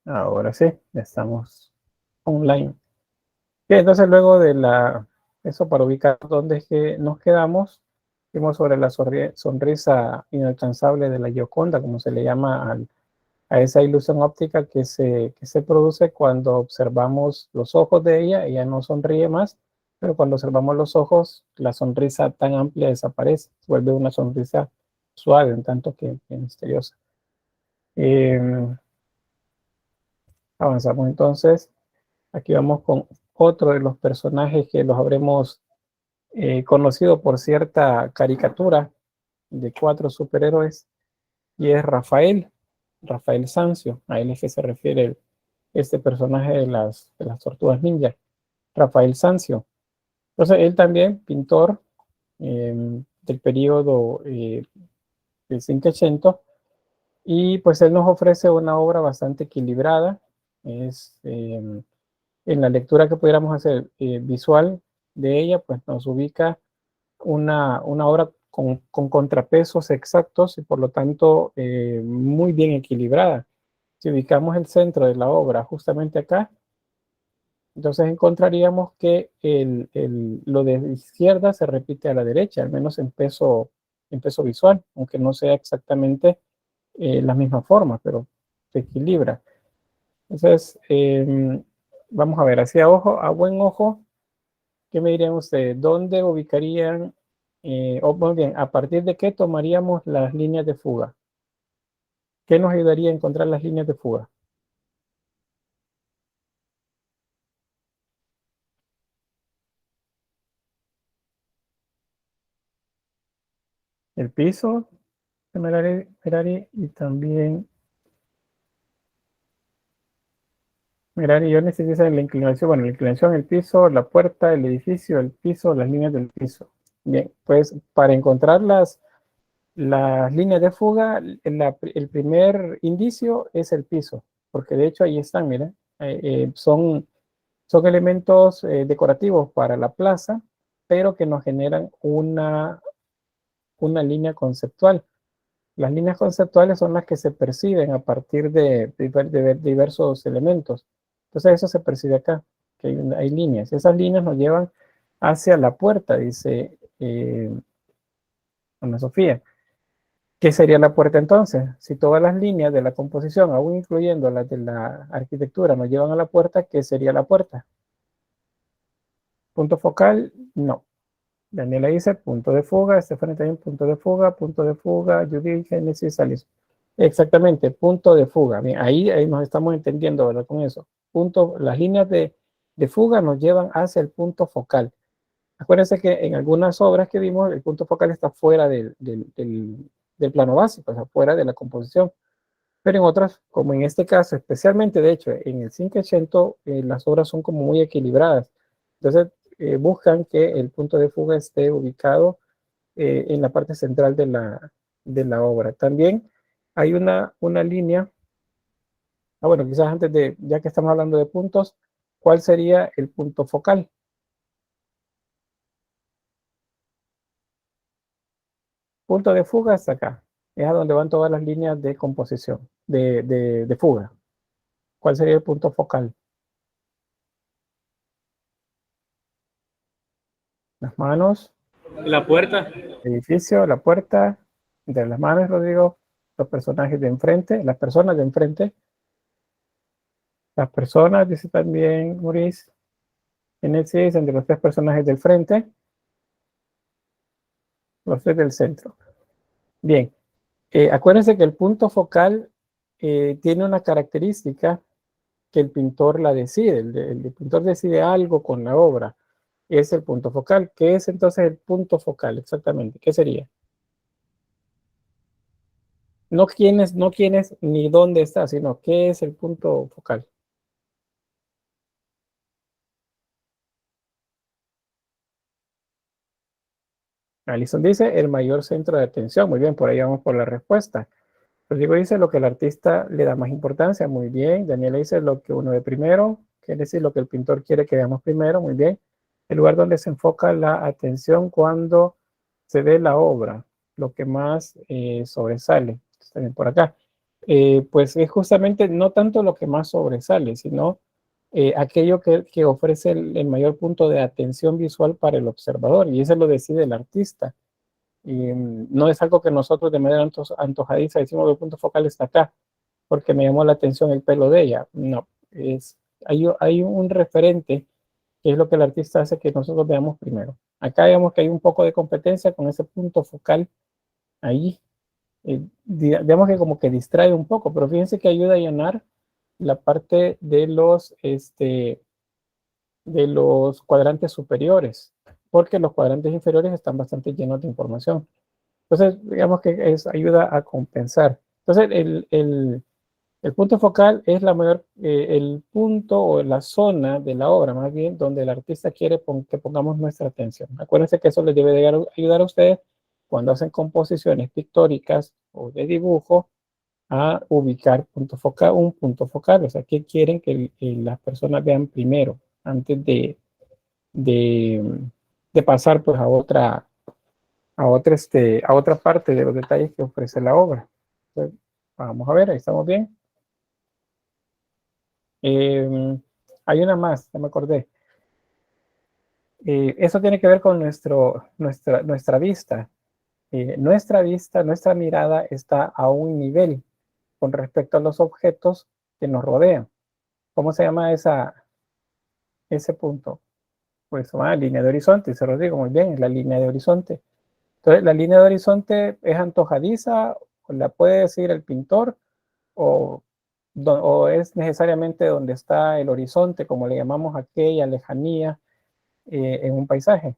Ahora sí, ya estamos online. Bien, entonces luego de eso para ubicar dónde es que nos quedamos, vimos sobre la sonrisa inalcanzable de la Gioconda, como se le llama a esa ilusión óptica que se produce cuando observamos los ojos de ella. Ella no sonríe más, pero cuando observamos los ojos, la sonrisa tan amplia desaparece, se vuelve una sonrisa suave, un tanto que misteriosa. Avanzamos entonces. Aquí vamos con otro de los personajes que los habremos conocido por cierta caricatura de 4 superhéroes, y es Rafael Sanzio. A él es que se refiere este personaje de las tortugas ninja, Rafael Sanzio. Entonces, él también, pintor del periodo del Cinquecento, y pues él nos ofrece una obra bastante equilibrada. Es en la lectura que pudiéramos hacer visual de ella, pues nos ubica una obra con contrapesos exactos y por lo tanto muy bien equilibrada. Si ubicamos el centro de la obra justamente acá, entonces encontraríamos que lo de izquierda se repite a la derecha, al menos en peso visual, aunque no sea exactamente la misma forma, pero se equilibra. Entonces, vamos a ver, hacia ojo, a buen ojo, ¿qué me dirían ustedes? ¿Dónde ubicarían, o más bien, a partir de qué tomaríamos las líneas de fuga? ¿Qué nos ayudaría a encontrar las líneas de fuga? El piso, Merari, y también, Merari, yo necesito la inclinación, bueno, la inclinación, el piso, la puerta, el edificio, el piso, las líneas del piso. Bien, pues para encontrar las líneas de fuga, el primer indicio es el piso, porque de hecho ahí están, miren, son elementos decorativos para la plaza, pero que nos generan una línea conceptual. Las líneas conceptuales son las que se perciben a partir de diversos elementos. Entonces eso se percibe acá, que hay líneas. Esas líneas nos llevan hacia la puerta, dice Ana Sofía. ¿Qué sería la puerta entonces? Si todas las líneas de la composición, aún incluyendo las de la arquitectura, nos llevan a la puerta, ¿qué sería la puerta? Punto focal, no. Daniela dice punto de fuga, Stephanie también punto de fuga, Judith, Génesis, Alice. Exactamente, punto de fuga. Bien, ahí nos estamos entendiendo, ¿verdad? Con eso. Las líneas de fuga nos llevan hacia el punto focal. Acuérdense que en algunas obras que vimos, el punto focal está fuera del plano básico, o sea, fuera de la composición. Pero en otras, como en este caso, especialmente de hecho en el 580, las obras son como muy equilibradas. Entonces, buscan que el punto de fuga esté ubicado en la parte central de la obra. También hay una línea, bueno, quizás antes ya que estamos hablando de puntos, ¿cuál sería el punto focal? Punto de fuga hasta acá. Es a donde van todas las líneas de composición, de fuga. ¿Cuál sería el punto focal? Las manos, La puerta. el edificio, la puerta, entre las manos, Rodrigo, los personajes de enfrente, las personas de enfrente, las personas, dice también Maurice, Genesis, entre los 3 personajes del frente, los 3 del centro. Bien, acuérdense que el punto focal tiene una característica que el pintor la decide, el pintor decide algo con la obra, es el punto focal. ¿Qué es entonces el punto focal exactamente? ¿Qué sería? No quién es ni dónde está, sino qué es el punto focal. Alison dice el mayor centro de atención. Muy bien, por ahí vamos por la respuesta. Rodrigo dice lo que el artista le da más importancia. Muy bien. Daniela dice lo que uno ve primero, quiere decir lo que el pintor quiere que veamos primero. Muy bien. El lugar donde se enfoca la atención cuando se ve la obra, lo que más sobresale. También por acá. pues es justamente no tanto lo que más sobresale, sino aquello que ofrece el mayor punto de atención visual para el observador, y eso lo decide el artista. Y no es algo que nosotros de manera antojadiza decimos el punto focal está acá, porque me llamó la atención el pelo de ella. No, hay un referente que es lo que el artista hace que nosotros veamos primero. Acá digamos que hay un poco de competencia con ese punto focal ahí. Digamos que como que distrae un poco, pero fíjense que ayuda a llenar la parte de los cuadrantes superiores, porque los cuadrantes inferiores están bastante llenos de información. Entonces, digamos que ayuda a compensar. Entonces, el punto focal es el punto o la zona de la obra, más bien, donde el artista quiere que pongamos nuestra atención. Acuérdense que eso les debe de ayudar a ustedes cuando hacen composiciones pictóricas o de dibujo a ubicar un punto focal. O sea, ¿qué quieren que las personas vean primero antes de, de pasar pues a otra parte de los detalles que ofrece la obra? Entonces, vamos a ver, ahí estamos bien. Hay una más, ya me acordé. Eso tiene que ver con nuestra vista. Nuestra mirada está a un nivel con respecto a los objetos que nos rodean. ¿Cómo se llama ese punto? Pues se llama línea de horizonte, se lo digo muy bien, es la línea de horizonte. Entonces, la línea de horizonte es antojadiza, o la puede decir el pintor, o, o es necesariamente donde está el horizonte, como le llamamos aquella lejanía en un paisaje.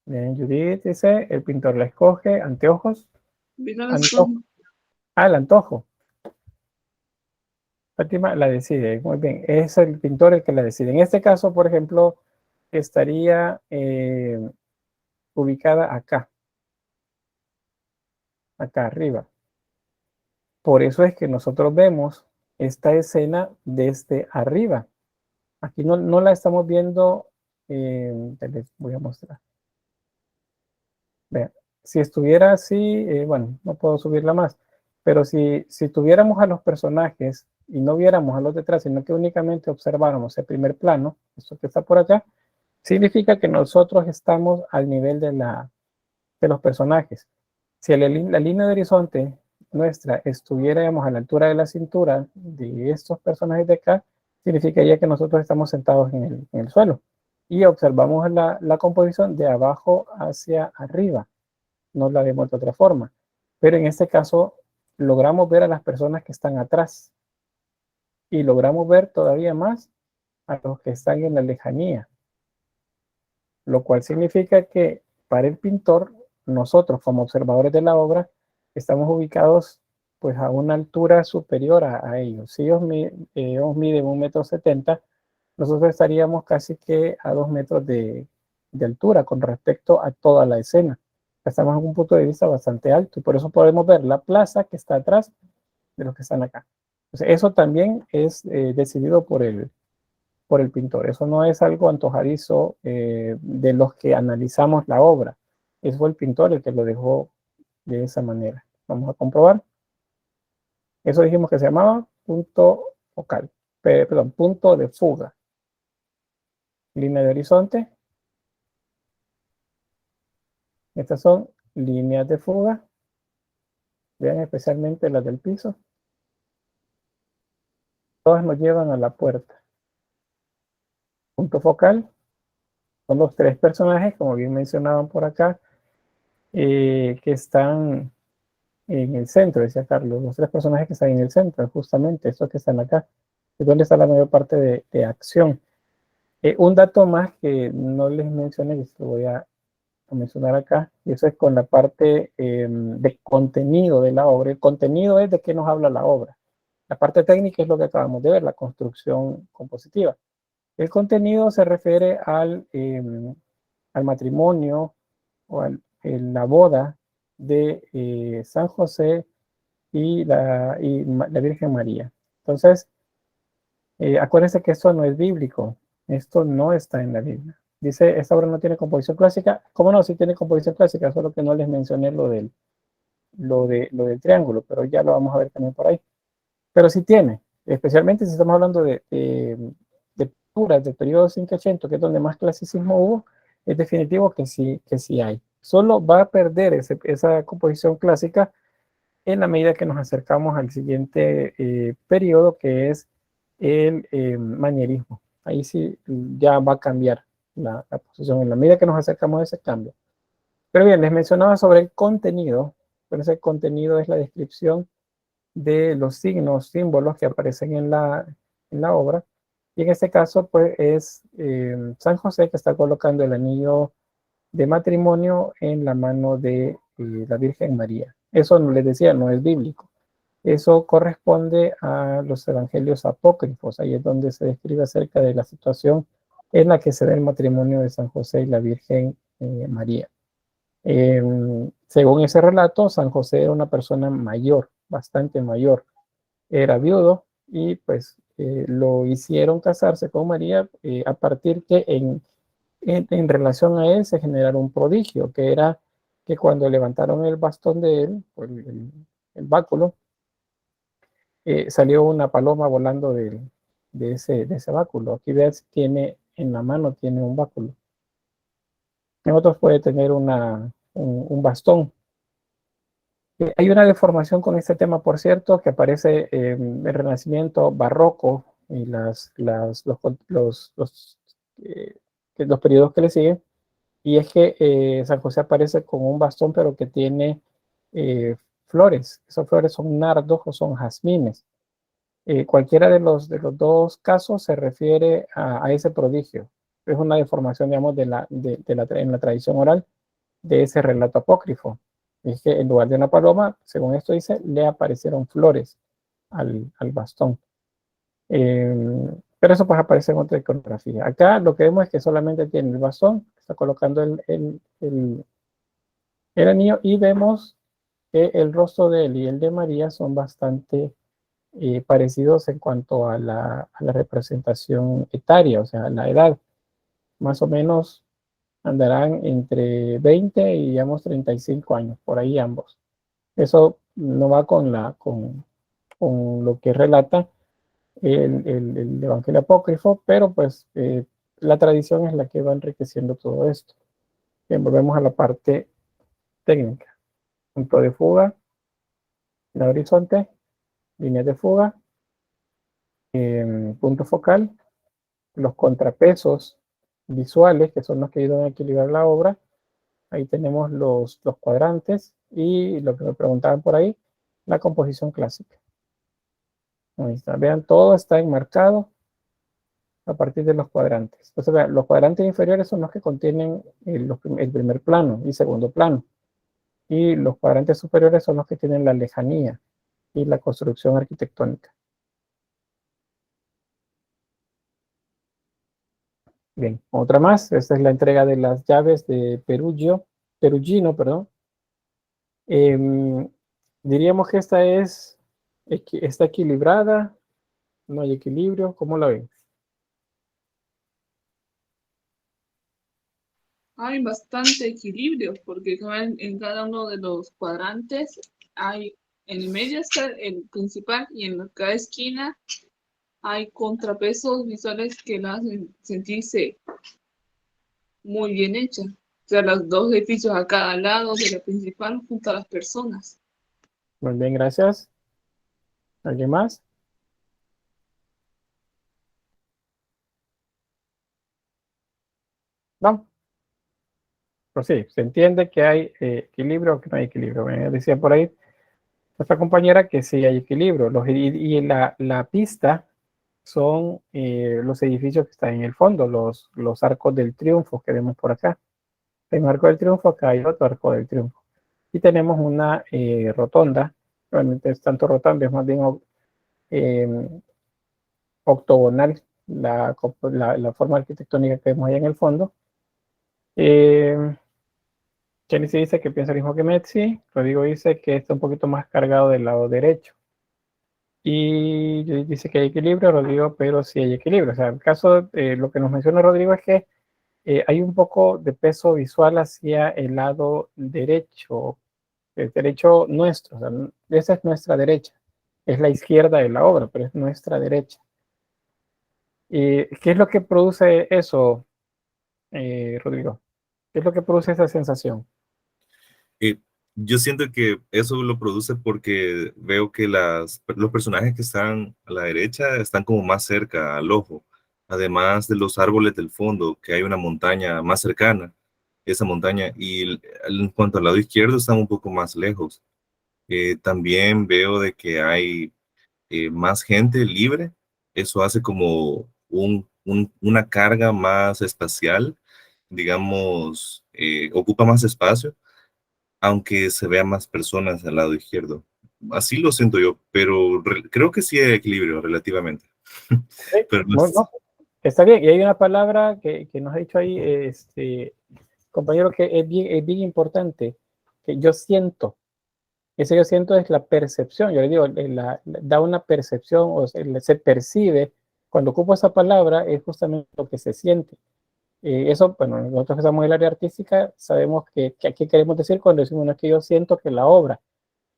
Bien, Judith dice, el pintor la escoge, anteojos, antojo. Ah, el antojo. Fátima la decide, muy bien, es el pintor el que la decide. En este caso, por ejemplo, estaría ubicada acá arriba. Por eso es que nosotros vemos esta escena desde arriba. Aquí no la estamos viendo, les voy a mostrar. Vean, si estuviera así, bueno, no puedo subirla más, pero si tuviéramos a los personajes y no viéramos a los detrás, sino que únicamente observáramos el primer plano, esto que está por acá, significa que nosotros estamos al nivel de los personajes. Si la línea de horizonte nuestra estuviéramos a la altura de la cintura de estos personajes de acá, significaría que nosotros estamos sentados en el suelo y observamos la composición de abajo hacia arriba. No la vemos de otra forma. Pero en este caso logramos ver a las personas que están atrás y logramos ver todavía más a los que están en la lejanía, lo cual significa que para el pintor, nosotros como observadores de la obra, estamos ubicados pues a una altura superior a ellos. Si ellos miden 1,70 m, nosotros estaríamos casi que a 2 metros de altura con respecto a toda la escena. Estamos en un punto de vista bastante alto y por eso podemos ver la plaza que está atrás de los que están acá. Entonces, eso también es decidido por el pintor. Eso no es algo antojadizo de los que analizamos la obra. Es fue el pintor el que lo dejó de esa manera. Vamos a comprobar. Eso dijimos que se llamaba punto focal, perdón, punto de fuga. Línea de horizonte. Estas son líneas de fuga. Vean especialmente las del piso. Todas nos llevan a la puerta. Punto focal. Son los tres personajes, como bien mencionaban por acá, que están en el centro, decía Carlos. Los tres personajes que están en el centro, justamente estos que están acá. Es donde está la mayor parte de acción. Un dato más que no les mencioné, y se lo voy a mencionar acá, y eso es con la parte de contenido de la obra. El contenido es de qué nos habla la obra. La parte técnica es lo que acabamos de ver, la construcción compositiva. El contenido se refiere al matrimonio o a la boda de San José y la Virgen María. Entonces, acuérdense que esto no es bíblico, esto no está en la Biblia. Dice, esta obra no tiene composición clásica. ¿Cómo no? Sí tiene composición clásica, solo que no les mencioné lo del triángulo, pero ya lo vamos a ver también por ahí. Pero sí tiene, especialmente si estamos hablando de pinturas del periodo 580, que es donde más clasicismo hubo, es definitivo que sí hay. Solo va a perder esa composición clásica en la medida que nos acercamos al siguiente periodo, que es el manierismo. Ahí sí ya va a cambiar la posición en la medida que nos acercamos a ese cambio. Pero bien, les mencionaba sobre el contenido. Pero ese contenido es la descripción de los signos, símbolos que aparecen en la obra. Y en este caso, pues es San José que está colocando el anillo de matrimonio en la mano de la Virgen María. Eso, les decía, no es bíblico. Eso corresponde a los evangelios apócrifos. Ahí es donde se describe acerca de la situación en la que se da el matrimonio de San José y la Virgen María. Según ese relato, San José era una persona mayor, bastante mayor. Era viudo y pues lo hicieron casarse con María a partir que en relación a él se generara un prodigio, que era que cuando levantaron el bastón de él, el báculo, salió una paloma volando de ese báculo. Aquí ves, tiene en la mano, tiene un báculo. En otros puede tener un bastón. Hay una deformación con este tema, por cierto, que aparece en el Renacimiento barroco y los periodos que le siguen, y es que San José aparece con un bastón, pero que tiene flores. Esas flores son nardos o son jazmines. Cualquiera de los dos casos se refiere a ese prodigio. Es una deformación, digamos, en la tradición oral de ese relato apócrifo. Es que en lugar de una paloma, según esto dice, le aparecieron flores al bastón. Pero eso pues aparece en otra iconografía. Acá lo que vemos es que solamente tiene el bastón, está colocando el anillo, y vemos que el rostro de él y el de María son bastante parecidos en cuanto a la representación etaria, o sea, la edad. Más o menos andarán entre 20 y digamos 35 años, por ahí ambos. Eso no va con lo que relata el Evangelio Apócrifo, pero pues la tradición es la que va enriqueciendo todo esto. Bien, volvemos a la parte técnica. Punto de fuga, el horizonte, línea de fuga, punto focal, los contrapesos visuales, que son los que ayudan a equilibrar la obra. Ahí tenemos los cuadrantes y lo que me preguntaban por ahí, la composición clásica. Ahí está. Vean, todo está enmarcado a partir de los cuadrantes. Entonces, vean, los cuadrantes inferiores son los que contienen el primer plano y segundo plano. Y los cuadrantes superiores son los que tienen la lejanía y la construcción arquitectónica. Bien, otra más. Esta es la entrega de las llaves de Perugino, perdón. Diríamos que está equilibrada, no hay equilibrio. ¿Cómo la ven? Hay bastante equilibrio porque en cada uno de los cuadrantes hay, en el medio está el principal y en cada esquina hay contrapesos visuales que la hacen sentirse muy bien hecha. O sea, los dos edificios a cada lado de la principal junto a las personas. Muy bien, gracias. ¿Alguien más? No. Pues sí, se entiende que hay equilibrio o que no hay equilibrio. Me decía por ahí nuestra compañera que sí hay equilibrio. Y la pista son los edificios que están en el fondo, los arcos del triunfo que vemos por acá. Hay un arco del triunfo, acá hay otro arco del triunfo. Y tenemos una rotonda, realmente es tanto rotonda, es más bien eh, octogonal la forma arquitectónica que vemos ahí en el fondo. Jenny sí dice que piensa lo mismo que Metzi. Rodrigo dice que está un poquito más cargado del lado derecho. Y dice que hay equilibrio, Rodrigo, pero sí hay equilibrio. O sea, el caso, lo que nos menciona Rodrigo es que hay un poco de peso visual hacia el lado derecho, el derecho nuestro, o sea, esa es nuestra derecha, es la izquierda de la obra, pero es nuestra derecha. ¿Qué es lo que produce eso, Rodrigo? ¿Qué es lo que produce esa sensación? Eh, yo siento que eso lo produce porque veo que los personajes que están a la derecha están como más cerca al ojo, además de los árboles del fondo, que hay una montaña más cercana, esa montaña, y en cuanto al lado izquierdo están un poco más lejos. También veo de que hay más gente libre, eso hace como una carga más espacial, digamos, ocupa más espacio aunque se vean más personas al lado izquierdo. Así lo siento yo, pero creo que sí hay equilibrio relativamente. Sí, Pero no bueno, es- no, está bien, y hay una palabra que nos ha dicho ahí, compañero, que es bien importante, que yo siento. Ese yo siento es la percepción, yo le digo, da una percepción, o se percibe, cuando ocupo esa palabra, es justamente lo que se siente. Eso, bueno, nosotros que estamos en el área artística, sabemos que aquí queremos decir cuando decimos, no es que yo siento que la obra,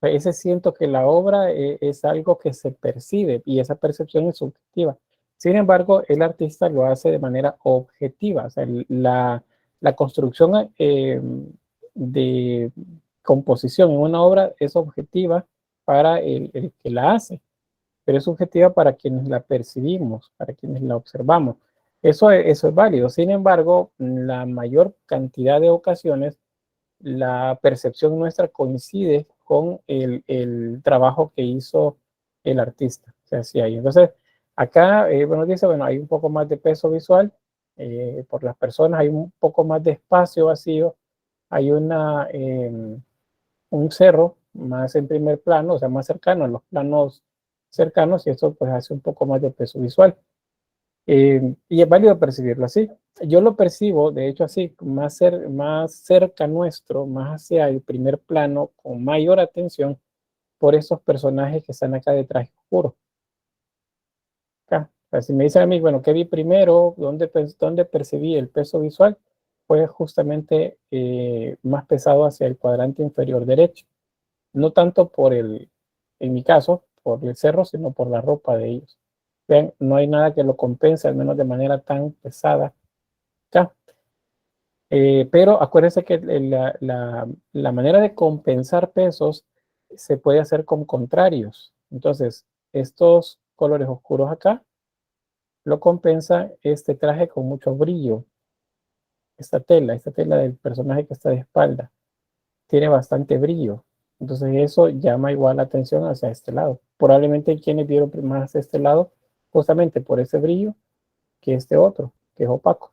ese siento que la obra es algo que se percibe y esa percepción es subjetiva. Sin embargo, el artista lo hace de manera objetiva. O sea, la construcción de composición en una obra es objetiva para el que la hace, pero es subjetiva para quienes la percibimos, para quienes la observamos. Eso es válido. Sin embargo, la mayor cantidad de ocasiones la percepción nuestra coincide con el trabajo que hizo el artista. O sea, sí hay. Entonces, acá, bueno, dice, bueno, hay un poco más de peso visual por las personas, hay un poco más de espacio vacío, hay un cerro más en primer plano, o sea, más cercano a los planos cercanos, y eso pues hace un poco más de peso visual. Y es válido percibirlo así. Yo lo percibo, de hecho, así, más cerca nuestro, más hacia el primer plano, con mayor atención por esos personajes que están acá de traje oscuro. Acá. O sea, si me dicen a mí, bueno, ¿qué vi primero? ¿Dónde percibí el peso visual? Fue justamente más pesado hacia el cuadrante inferior derecho. No tanto en mi caso, por el cerro, sino por la ropa de ellos. Vean, no hay nada que lo compense, al menos de manera tan pesada acá. Pero acuérdense que la manera de compensar pesos se puede hacer con contrarios. Entonces, estos colores oscuros acá lo compensa este traje con mucho brillo. Esta tela del personaje que está de espalda, tiene bastante brillo. Entonces eso llama igual la atención hacia este lado. Probablemente quienes vieron más este lado, justamente por ese brillo, que este otro, que es opaco.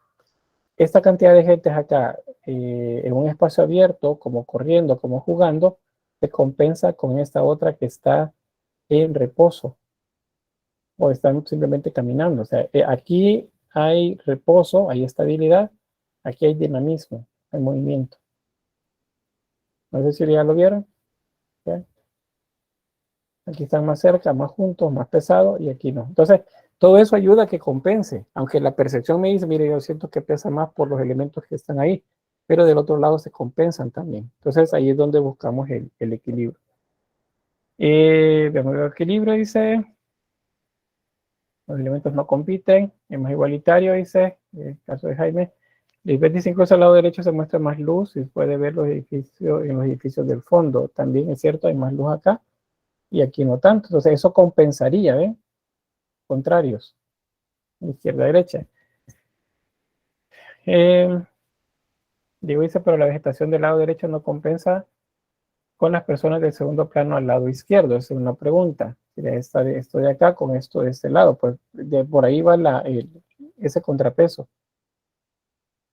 Esta cantidad de gente acá en un espacio abierto, como corriendo, como jugando, se compensa con esta otra que está en reposo o están simplemente caminando. O sea, aquí hay reposo, hay estabilidad, aquí hay dinamismo, hay movimiento. No sé si ya lo vieron. ¿Ya? Aquí están más cerca, más juntos, más pesados y aquí no. Entonces, todo eso ayuda a que compense, aunque la percepción me dice, mire, yo siento que pesa más por los elementos que están ahí, pero del otro lado se compensan también. Entonces, ahí es donde buscamos el equilibrio. Vemos el equilibrio, dice, los elementos no compiten, es más igualitario, dice, en el caso de Jaime. Lisbeth dice, incluso al lado derecho se muestra más luz y puede ver los edificios en los edificios del fondo. También es cierto, hay más luz acá y aquí no tanto. Entonces, eso compensaría, ¿ven? Contrarios, izquierda-derecha. Digo, dice, pero la vegetación del lado derecho no compensa con las personas del segundo plano al lado izquierdo. Esa es una pregunta. Esto de acá con esto de este lado. Pues por ahí va ese contrapeso.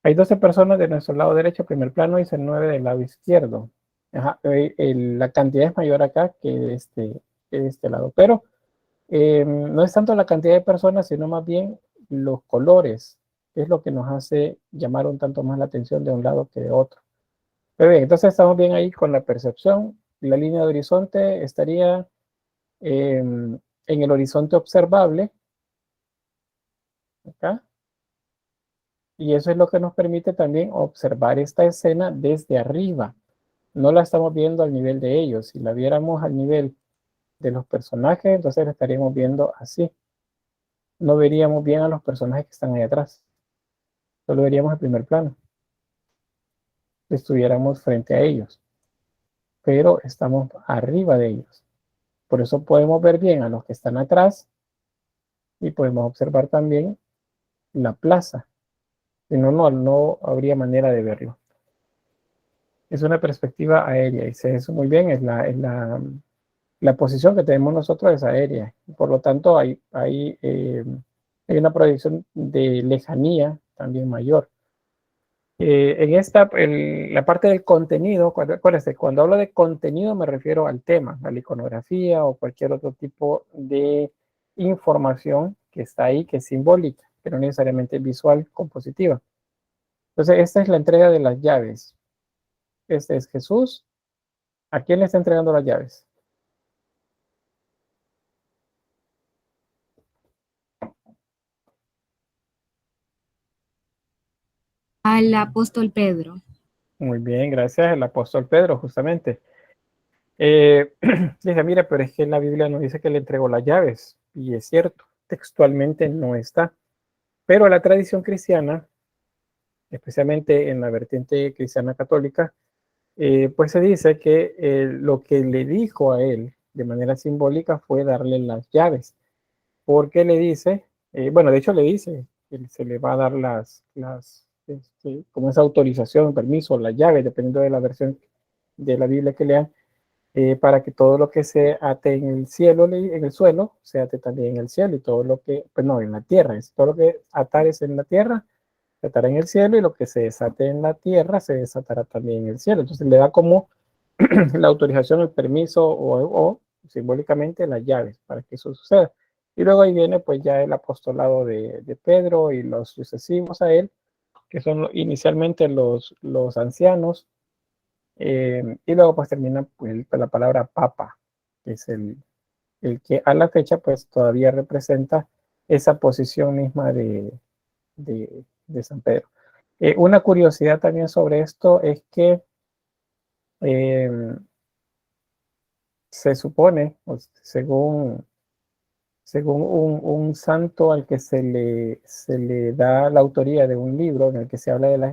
Hay 12 personas de nuestro lado derecho, primer plano, y 9 del lado izquierdo. Ajá, la cantidad es mayor acá que de este lado. Pero no es tanto la cantidad de personas, sino más bien los colores, que es lo que nos hace llamar un tanto más la atención de un lado que de otro. Pero bien, entonces estamos bien ahí con la percepción. La línea de horizonte estaría en el horizonte observable, acá, Y eso es lo que nos permite también observar esta escena desde arriba. No la estamos viendo al nivel de ellos. Si la viéramos al nivel de los personajes, entonces la estaríamos viendo así. No veríamos bien a los personajes que están ahí atrás. Solo veríamos el primer plano. Si estuviéramos frente a ellos. Pero estamos arriba de ellos. Por eso podemos ver bien a los que están atrás y podemos observar también la plaza. Si no, no habría manera de verlo. Es una perspectiva aérea y se ve eso muy bien. La posición que tenemos nosotros es aérea. Por lo tanto, hay una proyección de lejanía también mayor. La parte del contenido, acuérdense, cuando hablo de contenido me refiero al tema, a la iconografía o cualquier otro tipo de información que está ahí, que es simbólica, que no necesariamente es visual, compositiva. Entonces, esta es la entrega de las llaves. Este es Jesús. ¿A quién le está entregando las llaves? Al apóstol Pedro. Muy bien, gracias. El apóstol Pedro, justamente. Dice, mira, pero es que en la Biblia no dice que le entregó las llaves. Y es cierto, textualmente no está. Pero la tradición cristiana, especialmente en la vertiente cristiana católica, pues se dice que lo que le dijo a él de manera simbólica fue darle las llaves. Porque le dice, bueno, de hecho le dice que se le va a dar como esa autorización, permiso, las llaves, dependiendo de la versión de la Biblia que lean, para que todo lo que se ate en el cielo, en el suelo, se ate también en el cielo, y todo lo que, pues no, en la tierra, todo lo que atares en la tierra, se atará en el cielo, y lo que se desate en la tierra, se desatará también en el cielo. Entonces le da como la autorización, el permiso o simbólicamente las llaves para que eso suceda. Y luego ahí viene pues ya el apostolado de Pedro y los sucesivos a él, que son inicialmente los ancianos, y luego pues termina pues, la palabra papa, que es el que a la fecha pues todavía representa esa posición misma de San Pedro. Una curiosidad también sobre esto es que se supone, según un santo al que se le da la autoría de un libro en el que se habla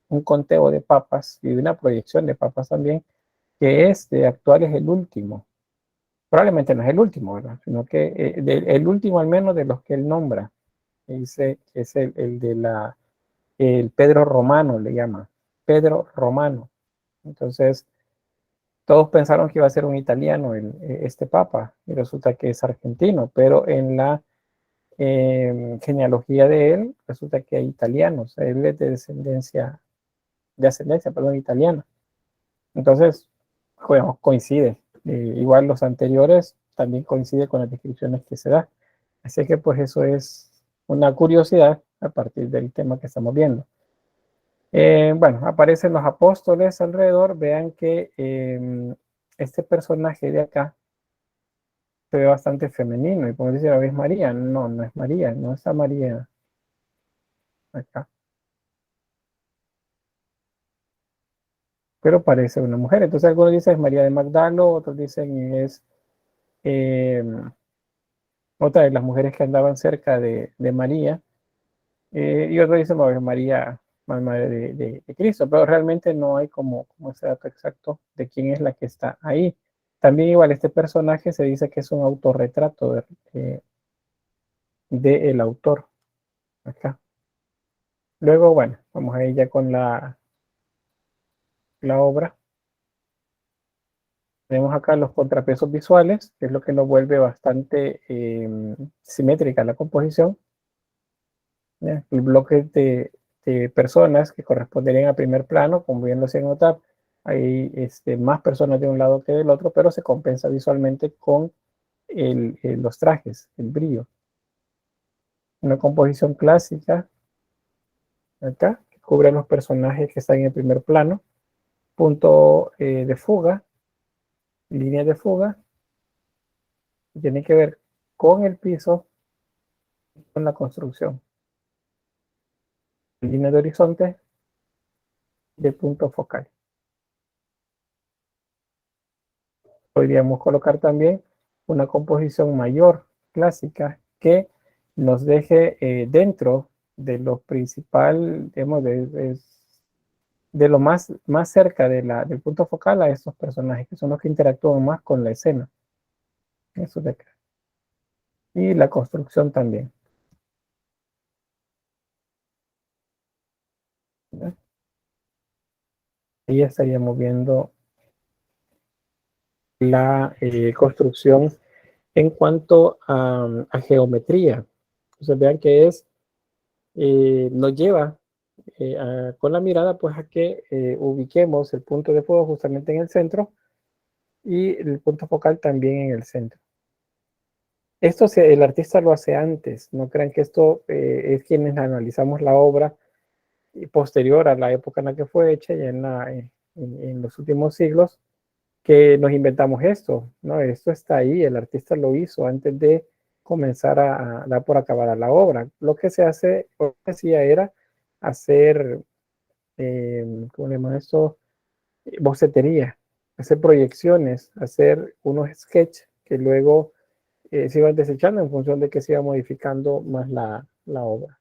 un conteo de papas y de una proyección de papas también, que este actual es el último. Probablemente no es el último, ¿verdad? Sino que el último al menos de los que él nombra. Dice que es el Pedro Romano, le llama. Pedro Romano. Entonces, todos pensaron que iba a ser un italiano este papa, y resulta que es argentino, pero en la genealogía de él resulta que hay italianos. Él es de ascendencia, perdón, italiana. Entonces, bueno, coincide. Igual los anteriores también coincide con las descripciones que se da. Así que pues eso es una curiosidad a partir del tema que estamos viendo. Bueno, aparecen los apóstoles alrededor. Vean que este personaje de acá se ve bastante femenino. Y como dice, ¿la vez María? No, no es María, no está María acá. Pero parece una mujer. Entonces algunos dicen es María de Magdalo, otros dicen es eh, otra de las mujeres que andaban cerca de María. Y otros dicen bueno, es María, madre de Cristo, pero realmente no hay como ese dato exacto de quién es la que está ahí. También igual este personaje se dice que es un autorretrato del autor acá. Luego, bueno, vamos a ir ya con la obra. Tenemos acá los contrapesos visuales, que es lo que nos vuelve bastante simétrica la composición. ¿Ya? El bloque de personas que corresponderían al primer plano, como bien lo hacen notar, hay más personas de un lado que del otro, pero se compensa visualmente con los trajes, el brillo. Una composición clásica, acá, que cubre a los personajes que están en el primer plano. Punto de fuga, línea de fuga, tiene que ver con el piso, con la construcción. línea de horizonte de punto focal. Podríamos colocar también una composición mayor, clásica, que nos deje dentro de lo principal, digamos, de lo más cerca del punto focal a estos personajes, que son los que interactúan más con la escena. Eso de acá. Y la construcción también. Ahí estaríamos viendo la construcción en cuanto a geometría. Entonces vean que nos lleva con la mirada pues a que ubiquemos el punto de fuego justamente en el centro y el punto focal también en el centro. Esto el artista lo hace antes, no crean que esto es quienes analizamos la obra posterior a la época en la que fue hecha y en los últimos siglos que nos inventamos esto, ¿no? Esto está ahí, el artista lo hizo antes de comenzar a dar por acabada la obra. Lo que se hace, lo que hacía era hacer, ¿cómo le llaman esto? Bocetería, hacer proyecciones, hacer unos sketches que luego se iban desechando en función de que se iba modificando más la obra.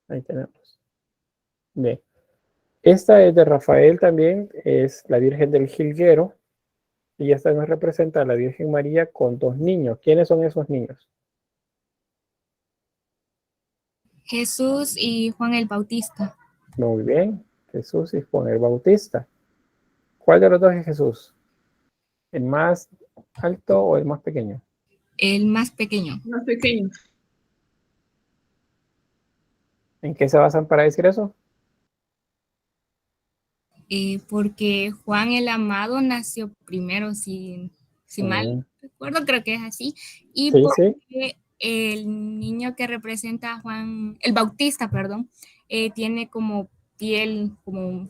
Ahí tenemos. Bien. Esta es de Rafael también, es la Virgen del Jilguero. Y esta nos representa a la Virgen María con dos niños. ¿Quiénes son esos niños? Jesús y Juan el Bautista. Muy bien, Jesús y Juan el Bautista. ¿Cuál de los dos es Jesús? ¿El más alto o el más pequeño? El más pequeño. Más pequeño. ¿En qué se basan para decir eso? Porque Juan el Amado nació primero, si mal recuerdo, creo que es así. Y sí, porque sí. el niño que representa a Juan, el Bautista, perdón, tiene como piel, como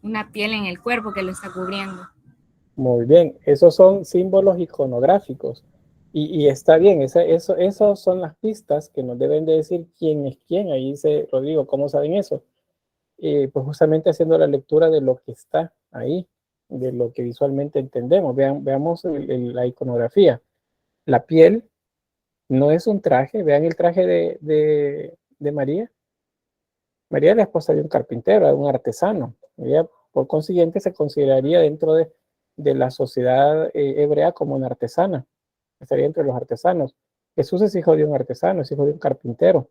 una piel en el cuerpo que lo está cubriendo. Muy bien, esos son símbolos iconográficos. Y está bien, esos son las pistas que nos deben de decir quién es quién. Ahí dice Rodrigo, ¿cómo saben eso? Pues justamente haciendo la lectura de lo que está ahí, de lo que visualmente entendemos. Veamos la iconografía. La piel no es un traje, vean el traje de María. María es la esposa de un carpintero, de un artesano. Ella, por consiguiente, se consideraría dentro de la sociedad hebrea como una artesana. Estaría entre los artesanos. Jesús es hijo de un artesano, es hijo de un carpintero.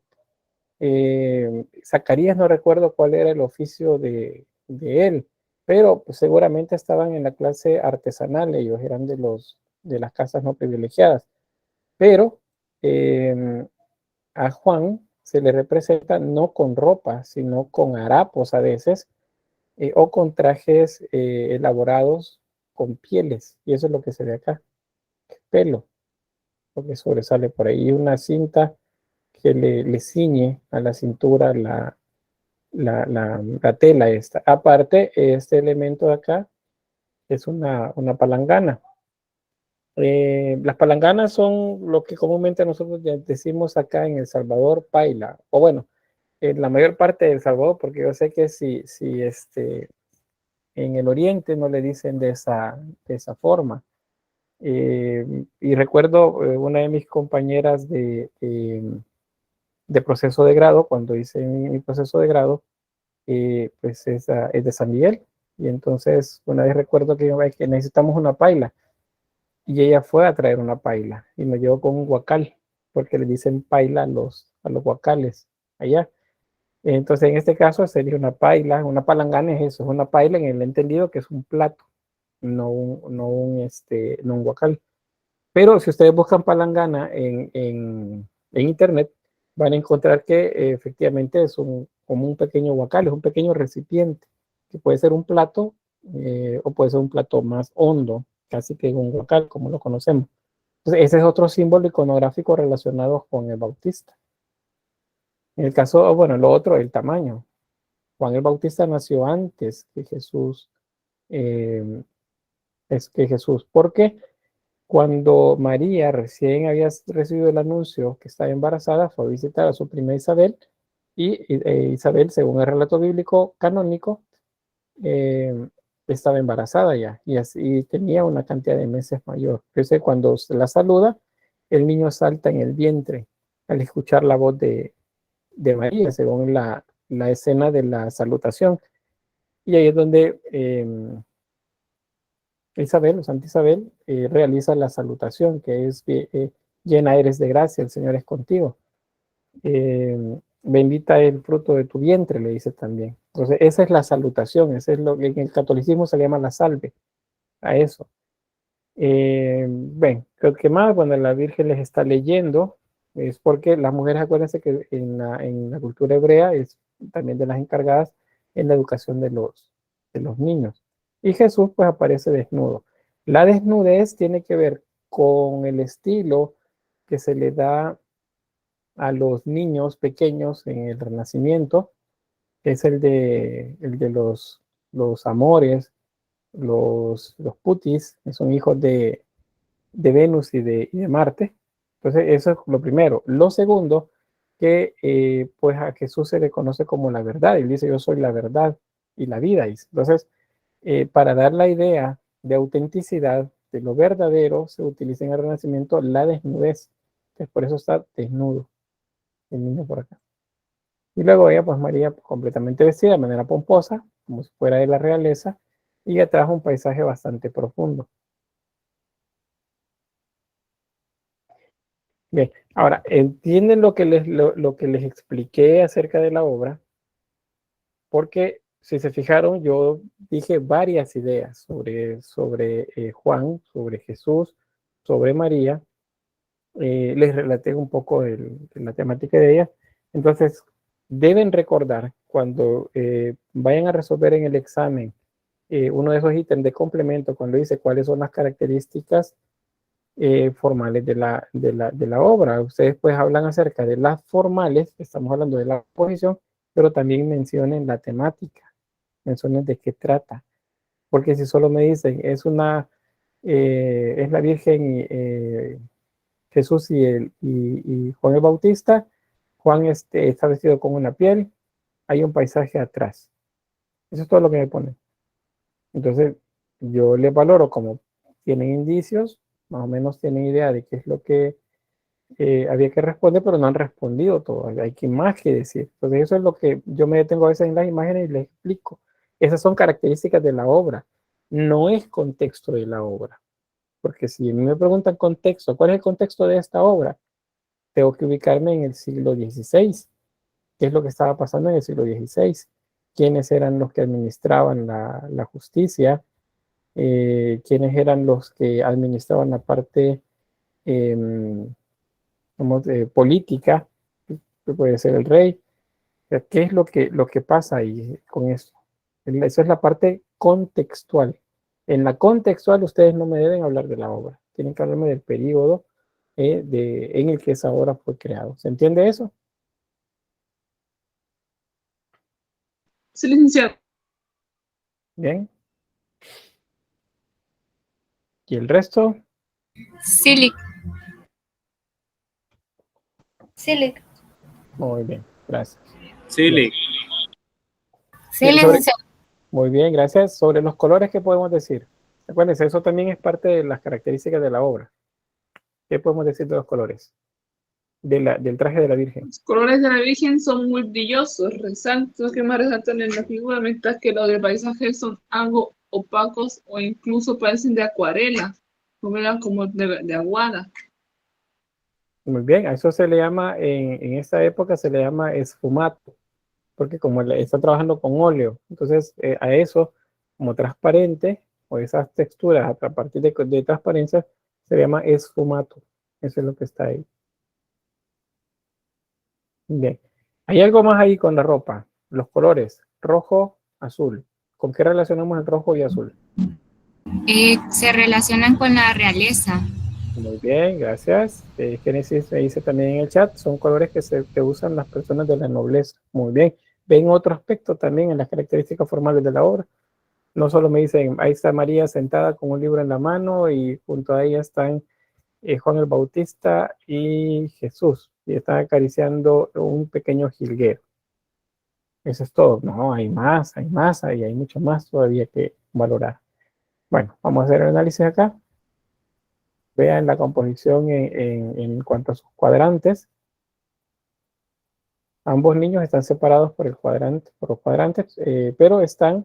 Zacarías no recuerdo cuál era el oficio de él, pero pues, seguramente estaban en la clase artesanal, ellos eran de las casas no privilegiadas. Pero a Juan se le representa no con ropa, sino con harapos a veces, o con trajes elaborados con pieles, y eso es lo que se ve acá, pelo, lo que sobresale por ahí, una cinta que le ciñe a la cintura la tela esta. Aparte, este elemento de acá es una palangana. Las palanganas son lo que comúnmente nosotros decimos acá en El Salvador, paila, o bueno, en la mayor parte de El Salvador, porque yo sé que si en el oriente no le dicen de esa forma. Y recuerdo una de mis compañeras de proceso de grado, cuando hice mi proceso de grado, pues es de San Miguel. Y entonces una vez recuerdo que necesitamos una paila. Y ella fue a traer una paila y me llevó con un guacal, porque le dicen paila a los guacales allá. Entonces en este caso sería una paila, una palangana es eso, es una paila en el entendido que es un plato, no un guacal. Pero si ustedes buscan palangana en internet, van a encontrar que efectivamente es como un pequeño guacal, es un pequeño recipiente, que puede ser un plato o puede ser un plato más hondo, casi que un guacal, como lo conocemos. Entonces, ese es otro símbolo iconográfico relacionado con el Bautista. En el caso, bueno, lo otro, el tamaño. Juan el Bautista nació antes que Jesús, porque cuando María recién había recibido el anuncio que estaba embarazada, fue a visitar a su prima Isabel Isabel, según el relato bíblico canónico, estaba embarazada ya y tenía una cantidad de meses mayor. Entonces, cuando se la saluda, el niño salta en el vientre al escuchar la voz de María, según la escena de la salutación. Y ahí es donde Isabel, o Santa Isabel, realiza la salutación, que es llena eres de gracia, el Señor es contigo. Bendita el fruto de tu vientre, le dice también. Entonces, esa es la salutación, ese es lo que en el catolicismo se llama la salve, a eso. Ven, creo que más cuando la Virgen les está leyendo, es porque las mujeres, acuérdense que en la cultura hebrea es también de las encargadas en la educación de los niños. Y Jesús pues aparece desnudo. La desnudez tiene que ver con el estilo que se le da a los niños pequeños en el Renacimiento, que es el de los amores, los putis, que son hijos de Venus y de Marte. Entonces, eso es lo primero. Lo segundo, que pues a Jesús se le conoce como la verdad. Él dice, yo soy la verdad y la vida. Entonces, para dar la idea de autenticidad, de lo verdadero, se utiliza en el Renacimiento la desnudez. Entonces, por eso está desnudo el niño por acá. Y luego ella, pues María, completamente vestida de manera pomposa, como si fuera de la realeza, y atrás un paisaje bastante profundo. Bien, ahora, ¿entienden lo que les expliqué acerca de la obra? Porque, si se fijaron, yo dije varias ideas sobre Juan, sobre Jesús, sobre María. Les relaté un poco de la temática de ella. Entonces, deben recordar cuando vayan a resolver en el examen uno de esos ítems de complemento, cuando dice cuáles son las características formales de la obra. Ustedes pues hablan acerca de las formales, estamos hablando de la posición, pero también mencionen la temática, mencionen de qué trata. Porque si solo me dicen es la Virgen Jesús y Juan el Bautista, Juan está vestido con una piel, hay un paisaje atrás. Eso es todo lo que me ponen. Entonces, yo les valoro como tienen indicios, más o menos tienen idea de qué es lo que había que responder, pero no han respondido todo. Hay que más que decir. Entonces, eso es lo que yo me detengo a veces en las imágenes y les explico. Esas son características de la obra. No es contexto de la obra. Porque si me preguntan contexto, ¿cuál es el contexto de esta obra? Tengo que ubicarme en el siglo XVI. ¿Qué es lo que estaba pasando en el siglo XVI? ¿Quiénes eran los que administraban la justicia? ¿Quiénes eran los que administraban la parte política? Que puede ser el rey. ¿Qué es lo que pasa ahí con eso? Esa es la parte contextual. En la contextual ustedes no me deben hablar de la obra. Tienen que hablarme del periodo en el que esa obra fue creada. ¿Se entiende eso? Sí, licenciado. Bien. ¿Y el resto? Silic. Silic. Muy bien, gracias. Silic. Sí, Bien, licenciado. muy bien, gracias. Sobre los colores, ¿qué podemos decir? Acuérdense, eso también es parte de las características de la obra. ¿Qué podemos decir de los colores? Del traje de la Virgen. Los colores de la Virgen son muy brillosos, resaltos que más resaltan en la figura, mientras que los del paisaje son algo opacos o incluso parecen de acuarela, como de aguada. Muy bien, a eso se le llama, en esta época se le llama esfumato, porque como está trabajando con óleo, entonces a eso, como transparente, o esas texturas a partir de transparencia, se le llama esfumato. Eso es lo que está ahí. Bien. Hay algo más ahí con la ropa. Los colores, rojo, azul. ¿Con qué relacionamos el rojo y azul? Se relacionan con la realeza. Muy bien, gracias. Génesis me dice también en el chat, son colores que usan las personas de la nobleza. Muy bien. Ven otro aspecto también en las características formales de la obra. No solo me dicen, ahí está María sentada con un libro en la mano y junto a ella están Juan el Bautista y Jesús. Y están acariciando un pequeño jilguero. Eso es todo. No, hay más, hay mucho más todavía que valorar. Bueno, vamos a hacer el análisis acá. Vean la composición en cuanto a sus cuadrantes. Ambos niños están separados por el cuadrante, por los cuadrantes, pero están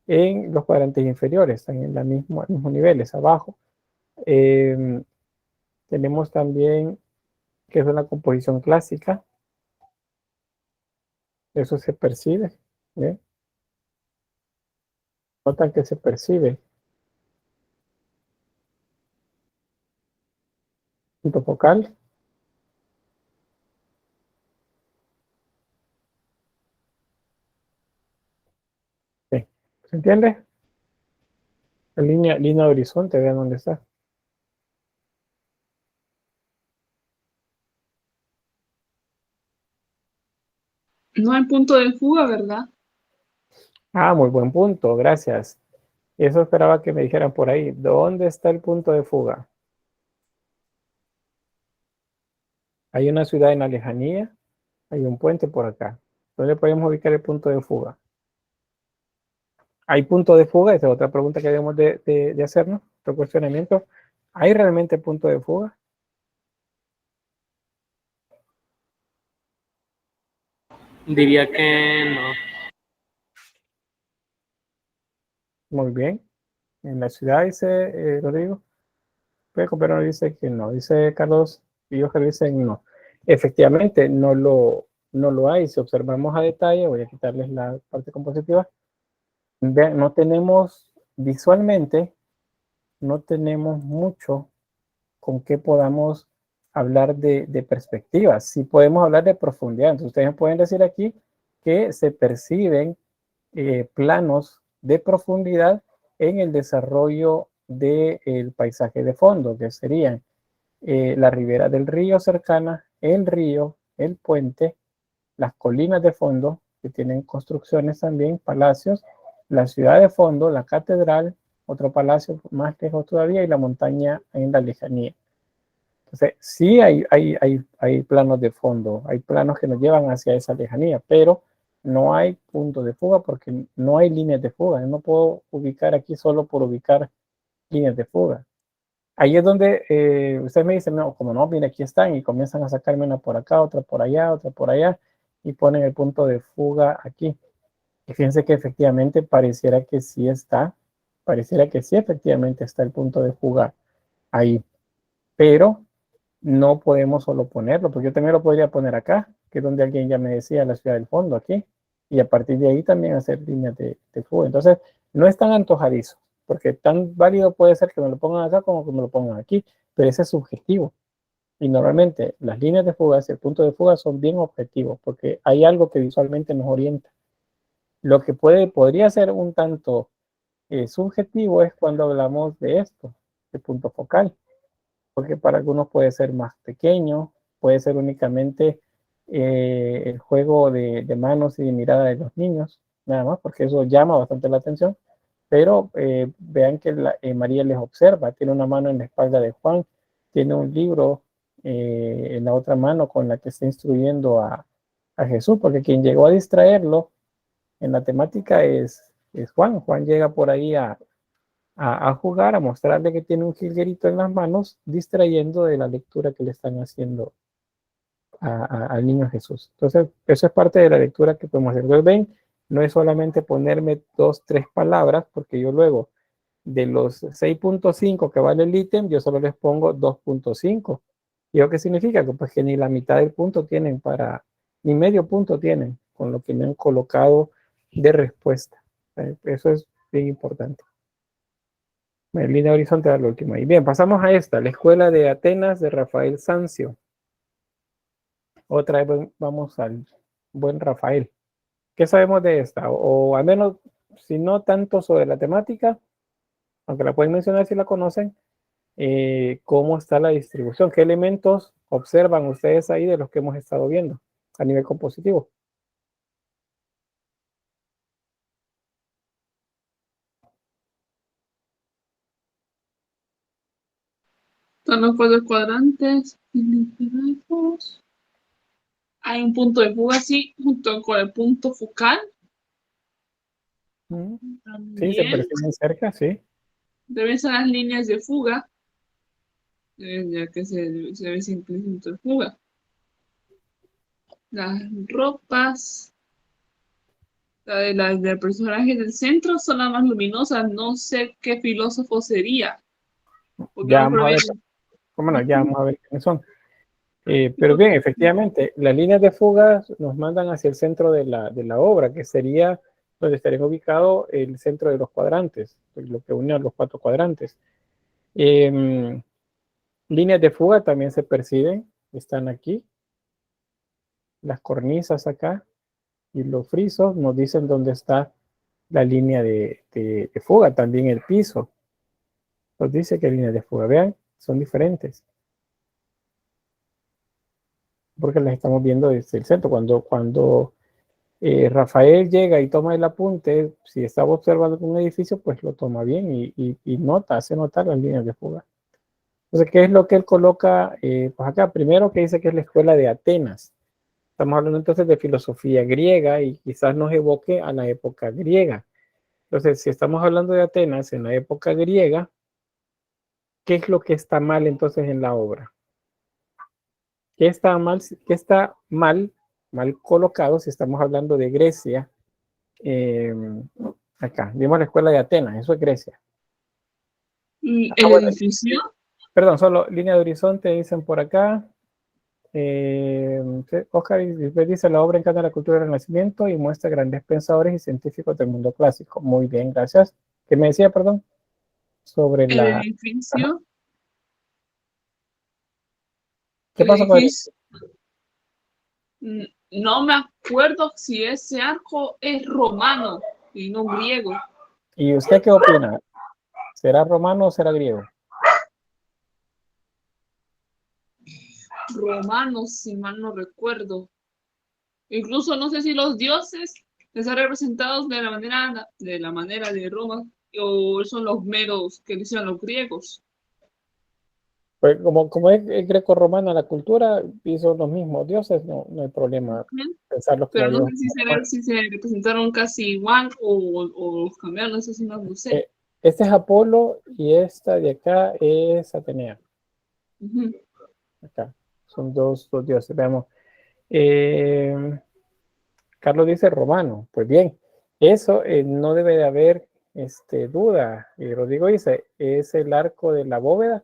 en los cuadrantes inferiores, están en los mismos niveles, abajo. Tenemos también que es una composición clásica. Eso se percibe. ¿Ve? Notan que se percibe. Punto focal. ¿Sí? ¿Se entiende? La línea de horizonte, vean dónde está. No hay punto de fuga, ¿verdad? Ah, muy buen punto, gracias. Eso esperaba que me dijeran por ahí. ¿Dónde está el punto de fuga? Hay una ciudad en la lejanía, hay un puente por acá. ¿Dónde podemos ubicar el punto de fuga? ¿Hay punto de fuga? Esa es otra pregunta que debemos de hacernos, otro cuestionamiento. ¿Hay realmente punto de fuga? Diría que no. Muy bien. En la ciudad dice Rodrigo, pero no dice que no. Dice Carlos y Oscar dicen no. Efectivamente, no lo hay. Si observamos a detalle, voy a quitarles la parte compositiva. Vean, no tenemos visualmente, no tenemos mucho con qué podamos hablar de perspectivas. Sí podemos hablar de profundidad. Entonces, ustedes pueden decir aquí que se perciben planos de profundidad en el desarrollo del paisaje de fondo, que serían la ribera del río cercana, el río, el puente, las colinas de fondo, que tienen construcciones también, palacios, la ciudad de fondo, la catedral, otro palacio más lejos todavía y la montaña en la lejanía. Entonces, sí hay planos de fondo, hay planos que nos llevan hacia esa lejanía, pero no hay punto de fuga porque no hay líneas de fuga. Yo no puedo ubicar aquí solo por ubicar líneas de fuga. Ahí es donde ustedes me dicen, no, como no, mira, aquí están y comienzan a sacarme una por acá, otra por allá y ponen el punto de fuga aquí. Y fíjense que efectivamente pareciera que sí está, pareciera que sí efectivamente está el punto de fuga ahí, pero no podemos solo ponerlo, porque yo también lo podría poner acá, que es donde alguien ya me decía la ciudad del fondo aquí, y a partir de ahí también hacer líneas de fuga. Entonces, no es tan antojadizo, porque tan válido puede ser que me lo pongan acá como que me lo pongan aquí, pero ese es subjetivo. Y normalmente las líneas de fuga y el punto de fuga son bien objetivos, porque hay algo que visualmente nos orienta. Lo que podría ser un tanto subjetivo es cuando hablamos de esto, de punto focal, porque para algunos puede ser más pequeño, puede ser únicamente el juego de manos y de mirada de los niños, nada más, porque eso llama bastante la atención, pero vean que María les observa, tiene una mano en la espalda de Juan, tiene un libro en la otra mano con la que está instruyendo a Jesús, porque quien llegó a distraerlo en la temática es Juan. Juan llega por ahí a jugar, a mostrarle que tiene un jilguerito en las manos, distrayendo de la lectura que le están haciendo al niño Jesús. Entonces, eso es parte de la lectura que podemos hacer. Entonces, ven, no es solamente ponerme 2, 3 palabras, porque yo luego de los 6.5 que vale el ítem, yo solo les pongo 2.5. ¿Y eso qué significa? Que pues que ni la mitad del punto tienen ni medio punto tienen con lo que me han colocado de respuesta. Eso es bien importante. Línea horizontal al último. Y bien, pasamos a esta, la Escuela de Atenas de Rafael Sanzio. Otra vez vamos al buen Rafael. ¿Qué sabemos de esta? O al menos, si no tanto sobre la temática, aunque la pueden mencionar si la conocen, cómo está la distribución, qué elementos observan ustedes ahí de los que hemos estado viendo a nivel compositivo. Son los 4 cuadrantes. hay un punto de fuga así, junto con el punto focal. Sí, se También perciben cerca, sí. deben ser las líneas de fuga, ya que se ve siempre el punto de fuga. Las ropas, las del personaje del centro son las más luminosas. No sé qué filósofo sería. Porque Ya no vamos a ver, proviene. cómo no, ya vamos a ver quiénes son. Pero bien, efectivamente, las líneas de fuga nos mandan hacia el centro de la obra, que sería donde estaría ubicado el centro de los cuadrantes, lo que une a los 4 cuadrantes. Líneas de fuga también se perciben, están aquí. Las cornisas acá y los frisos nos dicen dónde está la línea de fuga, también el piso. Nos dice que líneas de fuga, vean, son diferentes. Porque las estamos viendo desde el centro. Cuando Rafael llega y toma el apunte, si estaba observando un edificio, pues lo toma bien y nota, hace notar las líneas de fuga. Entonces, ¿qué es lo que él coloca? Pues acá, primero que dice que es la escuela de Atenas. Estamos hablando entonces de filosofía griega y quizás nos evoque a la época griega. Entonces, si estamos hablando de Atenas en la época griega, ¿qué es lo que está mal entonces en la obra? ¿Qué está mal, mal colocado si estamos hablando de Grecia? Acá, vimos la escuela de Atenas, eso es Grecia. El Bueno, edificio, perdón, solo línea de horizonte dicen por acá. Oscar dice la obra encanta la cultura del Renacimiento y muestra grandes pensadores y científicos del mundo clásico. Muy bien, gracias. ¿Qué me decía, perdón? Sobre el la... edificio, Ajá. ¿Qué el pasa con el... edificio. No me acuerdo si ese arco es romano y no griego. ¿Y usted qué opina? ¿Será romano o será griego? Romano, si mal no recuerdo. Incluso no sé si los dioses están representados de la manera de Roma o son los meros que decían los griegos. Pues como es greco-romana la cultura y son los mismos dioses, no hay problema pensarlos como Pero no dios. sé si se representaron casi igual o los cambiaron, eso sí no lo sé. Este es Apolo y esta de acá es Atenea. Ujú. Acá son dos dioses. Veamos. Carlos dice romano. Pues bien, eso no debe de haber duda. Y Rodrigo dice, es el arco de la bóveda.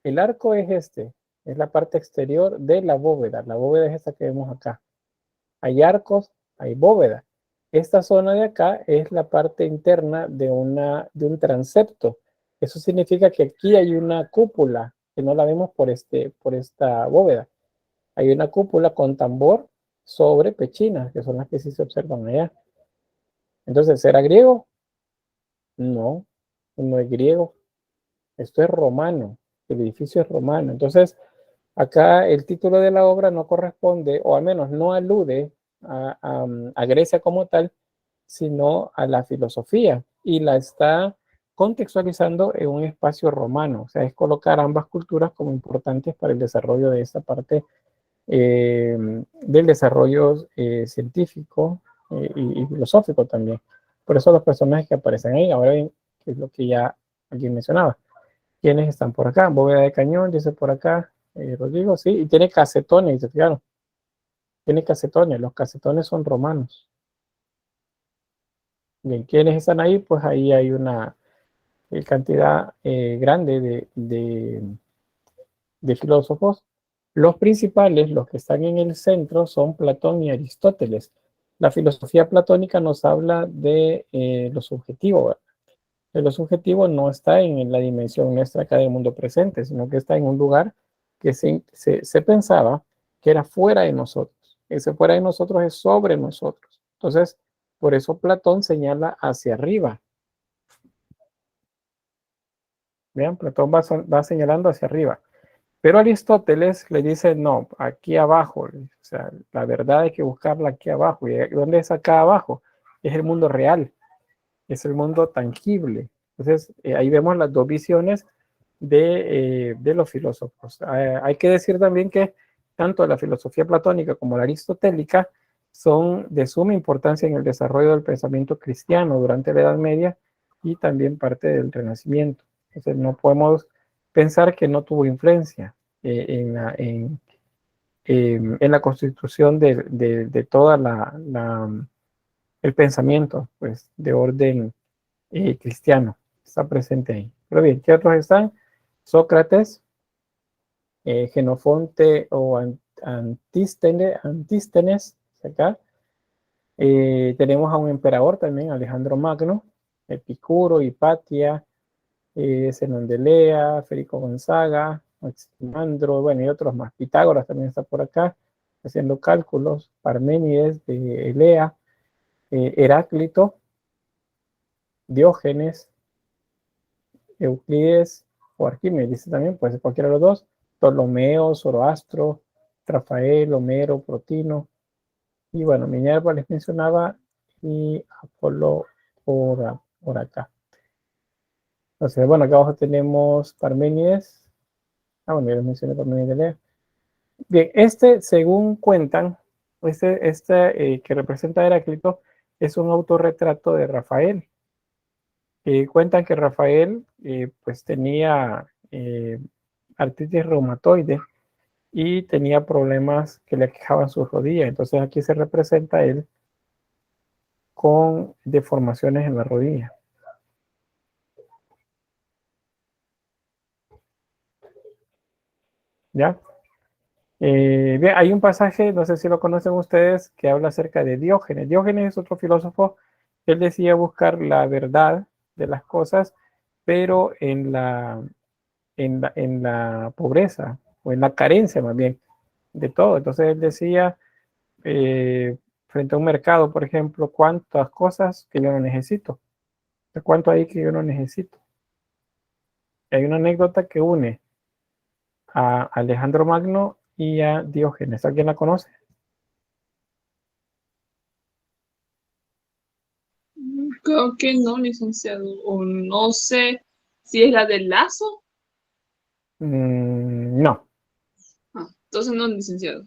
El arco es es la parte exterior de la bóveda. La bóveda es esta que vemos acá. Hay arcos, hay bóveda. Esta zona de acá es la parte interna de un transepto. Eso significa que aquí hay una cúpula, que no la vemos por esta bóveda. Hay una cúpula con tambor sobre pechinas, que son las que sí se observan allá. Entonces, ¿será griego? No, no es griego. Esto es romano. El edificio es romano. Entonces, acá el título de la obra no corresponde, o al menos no alude a Grecia como tal, sino a la filosofía. Y la está contextualizando en un espacio romano. O sea, es colocar ambas culturas como importantes para el desarrollo de esta parte del desarrollo científico y filosófico también. Por eso los personajes que aparecen ahí, ahora bien, que es lo que ya alguien mencionaba. ¿Quiénes están por acá? Bóveda de cañón, dice por acá Rodrigo, sí, y tiene casetones, dice, claro, tiene casetones, los casetones son romanos. Bien, ¿quiénes están ahí? Pues ahí hay una cantidad grande de filósofos. Los principales, los que están en el centro, son Platón y Aristóteles. La filosofía platónica nos habla de lo subjetivo, ¿verdad? De lo subjetivo no está en la dimensión nuestra acá del mundo presente, sino que está en un lugar que se pensaba que era fuera de nosotros. Ese fuera de nosotros es sobre nosotros. Entonces, por eso Platón señala hacia arriba. Vean, Platón va señalando hacia arriba. Pero Aristóteles le dice, no, aquí abajo, o sea, la verdad hay que buscarla aquí abajo. ¿Y dónde es acá abajo? Es el mundo real, es el mundo tangible. Entonces, ahí vemos las dos visiones de los filósofos. Hay que decir también que tanto la filosofía platónica como la aristotélica son de suma importancia en el desarrollo del pensamiento cristiano durante la Edad Media y también parte del Renacimiento. Entonces no podemos pensar que no tuvo influencia en la constitución de toda el pensamiento, pues, de orden cristiano. Está presente ahí. Pero bien, ¿qué otros están? Sócrates, Genofonte o Antístenes, acá. Tenemos a un emperador también, Alejandro Magno, Epicuro, Hipatia, Zenón de Lea, Federico Gonzaga, Maximandro, bueno, y otros más. Pitágoras también está por acá, haciendo cálculos. Parménides de Elea, Heráclito, Diógenes, Euclides o Arquímedes, dice también, puede ser cualquiera de los dos. Ptolomeo, Zoroastro, Rafael, Homero, Plotino. Y bueno, Minerva les mencionaba y Apolo por acá. Entonces, bueno, acá abajo tenemos Parménides. Bueno, ya les mencioné Parménides de Lea. Bien, según cuentan, que representa a Heráclito, es un autorretrato de Rafael. Cuentan que Rafael pues tenía artritis reumatoide y tenía problemas que le aquejaban sus rodillas. Entonces aquí se representa él con deformaciones en la rodilla. ¿Ya? Bien, hay un pasaje, no sé si lo conocen ustedes, que habla acerca de Diógenes. Diógenes es otro filósofo. Él decía buscar la verdad de las cosas, pero en la pobreza, o en la carencia más bien, de todo. Entonces él decía, frente a un mercado, por ejemplo, cuántas cosas que yo no necesito, cuánto hay que yo no necesito. Hay una anécdota que une a Alejandro Magno y a Diógenes. ¿Alguien la conoce? Creo que no, licenciado. O no sé si es la del lazo. No. Entonces no, licenciado.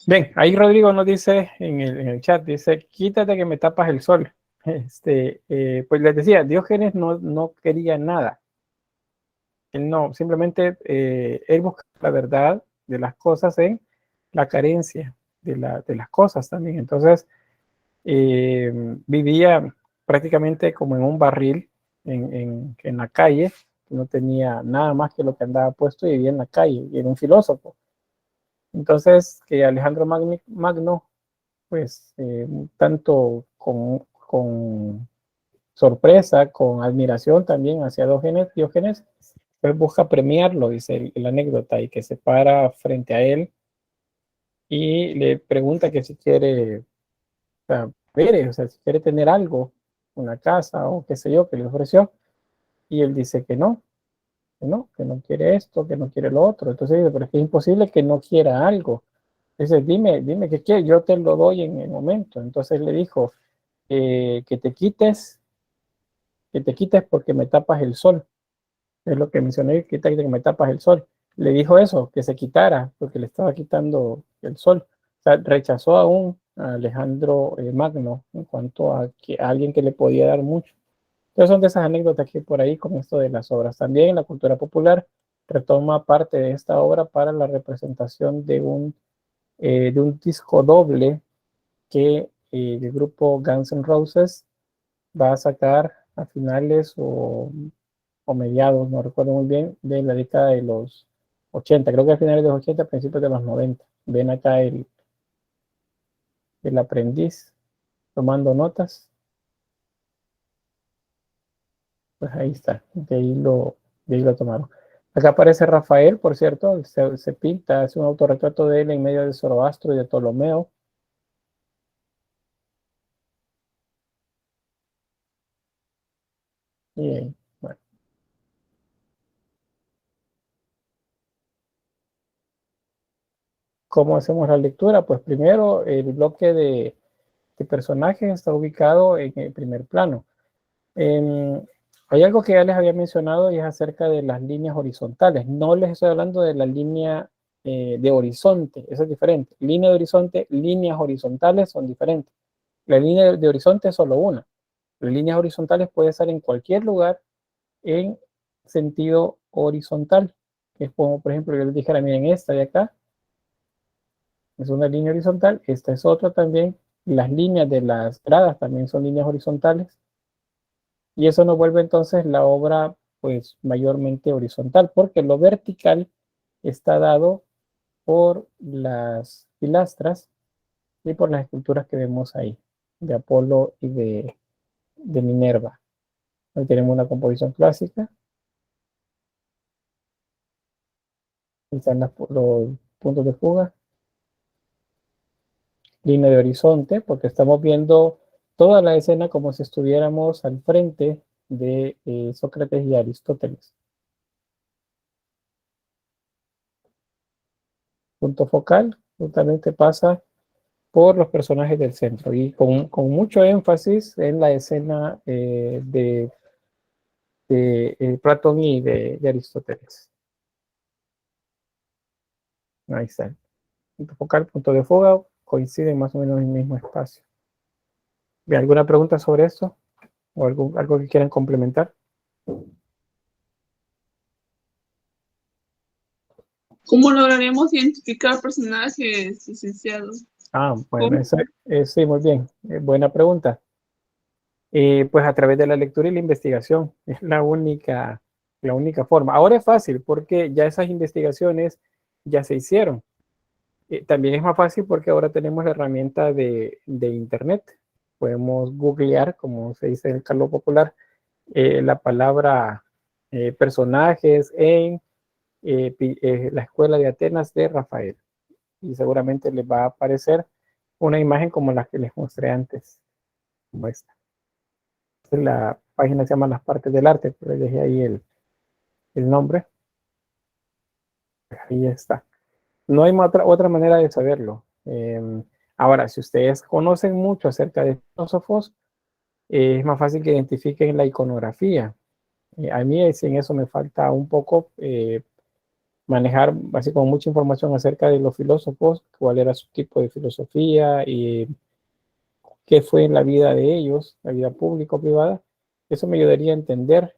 Bien, ahí Rodrigo nos dice en el chat, dice, quítate que me tapas el sol. Pues les decía, Diógenes no quería nada. Él no, simplemente él busca la verdad de las cosas en la carencia de las cosas también. Entonces, vivía prácticamente como en un barril en la calle, no tenía nada más que lo que andaba puesto y vivía en la calle, y era un filósofo. Entonces, que Alejandro Magno, pues, tanto con sorpresa, con admiración también hacia Diógenes, pues busca premiarlo, dice la anécdota, y que se para frente a él y le pregunta que si quiere, o sea, si quiere tener algo, una casa o qué sé yo, que le ofreció, y él dice que no quiere esto, que no quiere lo otro. Entonces dice, pero es que es imposible que no quiera algo. Dice, dime qué quiere, yo te lo doy en el momento. Entonces le dijo, que te quites porque me tapas el sol. Es lo que mencioné, quítate que me tapas el sol. Le dijo eso, que se quitara, porque le estaba quitando el sol. O sea, rechazó aún a Alejandro Magno en cuanto a alguien que le podía dar mucho. Entonces son de esas anécdotas que por ahí con esto de las obras. También en la cultura popular retoma parte de esta obra para la representación de un disco doble que el grupo Guns N' Roses va a sacar a finales o mediados, no recuerdo muy bien, de la década de los 80, creo que a finales de los 80, principios de los 90. Ven acá el aprendiz tomando notas. Pues ahí está, de ahí lo tomaron. Acá aparece Rafael, por cierto, se pinta, hace un autorretrato de él en medio de Zoroastro y de Ptolomeo. Y bueno. ¿Cómo hacemos la lectura? Pues primero el bloque de personajes está ubicado en el primer plano. Hay algo que ya les había mencionado y es acerca de las líneas horizontales. No les estoy hablando de la línea de horizonte, eso es diferente. Línea de horizonte, líneas horizontales son diferentes. La línea de horizonte es solo una. Las líneas horizontales pueden estar en cualquier lugar en sentido horizontal. Es como, por ejemplo, yo les dijera, miren, esta de acá es una línea horizontal, esta es otra también. Las líneas de las gradas también son líneas horizontales. Y eso nos vuelve entonces la obra, pues, mayormente horizontal, porque lo vertical está dado por las pilastras y por las esculturas que vemos ahí, de Apolo y de Minerva. Ahí tenemos una composición clásica. Ahí están los puntos de fuga. Línea de horizonte, porque estamos viendo toda la escena como si estuviéramos al frente de Sócrates y Aristóteles. Punto focal, justamente pasa por los personajes del centro y con mucho énfasis en la escena de Platón y de Aristóteles. Ahí está. Punto focal, punto de fuga, coinciden más o menos en el mismo espacio. ¿Alguna pregunta sobre esto? ¿O algo que quieran complementar? ¿Cómo lograremos identificar personajes, licenciado? Bueno, sí, muy bien. Buena pregunta. Pues a través de la lectura y la investigación es la única forma. Ahora es fácil porque ya esas investigaciones ya se hicieron. También es más fácil porque ahora tenemos la herramienta de Internet. Podemos googlear, como se dice en el calor popular, la palabra personajes en la escuela de Atenas de Rafael. Y seguramente les va a aparecer una imagen como la que les mostré antes, como esta. La página se llama Las Partes del Arte, pero dejé ahí el nombre. Ahí está. No hay otra manera de saberlo. Ahora, si ustedes conocen mucho acerca de filósofos, es más fácil que identifiquen la iconografía. A mí sin eso me falta un poco manejar así con mucha información acerca de los filósofos, cuál era su tipo de filosofía y qué fue en la vida de ellos, la vida pública o privada. Eso me ayudaría a entender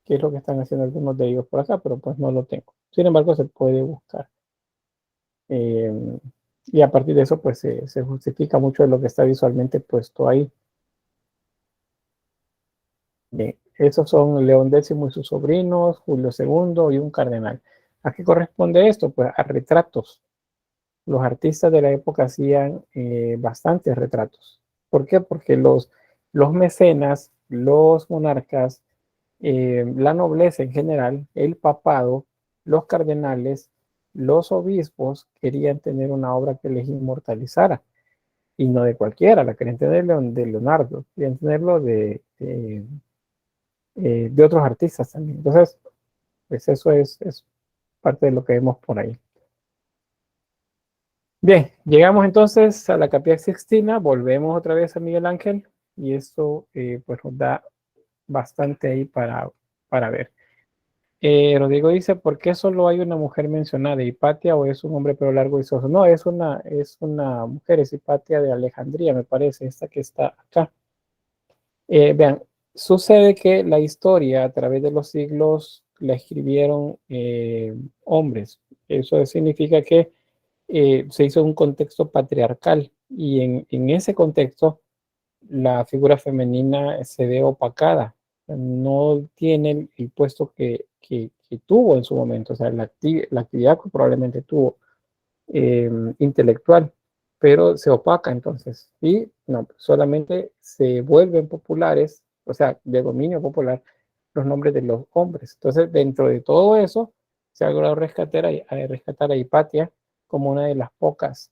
qué es lo que están haciendo algunos de ellos por acá, pero pues no lo tengo. Sin embargo, se puede buscar. Y a partir de eso, pues se justifica mucho de lo que está visualmente puesto ahí. Bien, esos son León X y sus sobrinos, Julio II y un cardenal. ¿A qué corresponde esto? Pues a retratos. Los artistas de la época hacían bastantes retratos. ¿Por qué? Porque los mecenas, los monarcas, la nobleza en general, el papado, los cardenales, los obispos querían tener una obra que les inmortalizara. Y no de cualquiera, la querían tener de Leonardo, querían tenerlo de otros artistas también. Entonces, pues eso es parte de lo que vemos por ahí. Bien, llegamos entonces a la Capilla Sixtina, volvemos otra vez a Miguel Ángel y esto pues nos da bastante ahí para ver. Rodrigo dice, ¿por qué solo hay una mujer mencionada, Hipatia, o es un hombre pero largo y soso? No, es una mujer, es Hipatia de Alejandría, me parece, esta que está acá. Vean, sucede que la historia a través de los siglos la escribieron hombres. Eso significa que se hizo en un contexto patriarcal y en ese contexto la figura femenina se ve opacada, no tiene el puesto que tuvo en su momento, o sea, la actividad que probablemente tuvo intelectual, pero se opaca entonces y no, solamente se vuelven populares, o sea, de dominio popular, los nombres de los hombres. Entonces, dentro de todo eso, se ha logrado rescatar a Hipatia como una de las pocas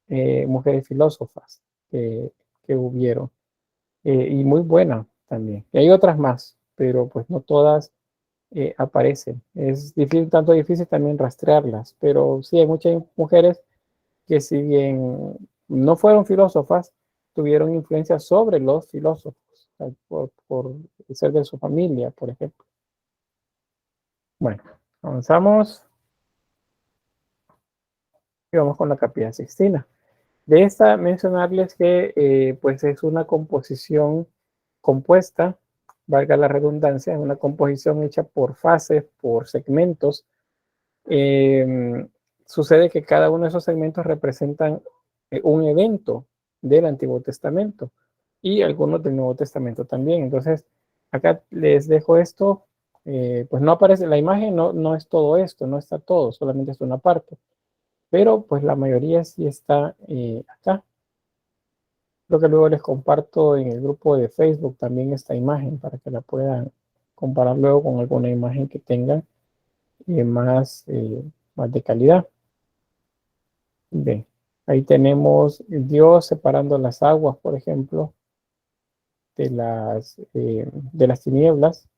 mujeres filósofas que hubieron. Y muy buena también. Y hay otras más, pero pues no todas aparecen. Es difícil, tanto difícil también rastrearlas, pero sí hay muchas mujeres que si bien no fueron filósofas, tuvieron influencia sobre los filósofos, por ser de su familia, por ejemplo. Bueno, avanzamos. Y vamos con la Capilla Sixtina. De esta mencionarles que pues es una composición compuesta, valga la redundancia, es una composición hecha por fases, por segmentos. Sucede que cada uno de esos segmentos representan un evento del Antiguo Testamento y algunos del Nuevo Testamento también. Entonces, acá les dejo esto, pues no aparece la imagen, no es todo esto, no está todo, solamente es una parte, pero pues la mayoría sí está acá. Creo que luego les comparto en el grupo de Facebook también esta imagen para que la puedan comparar luego con alguna imagen que tengan más de calidad. Bien, ahí tenemos Dios separando las aguas, por ejemplo, de las tinieblas,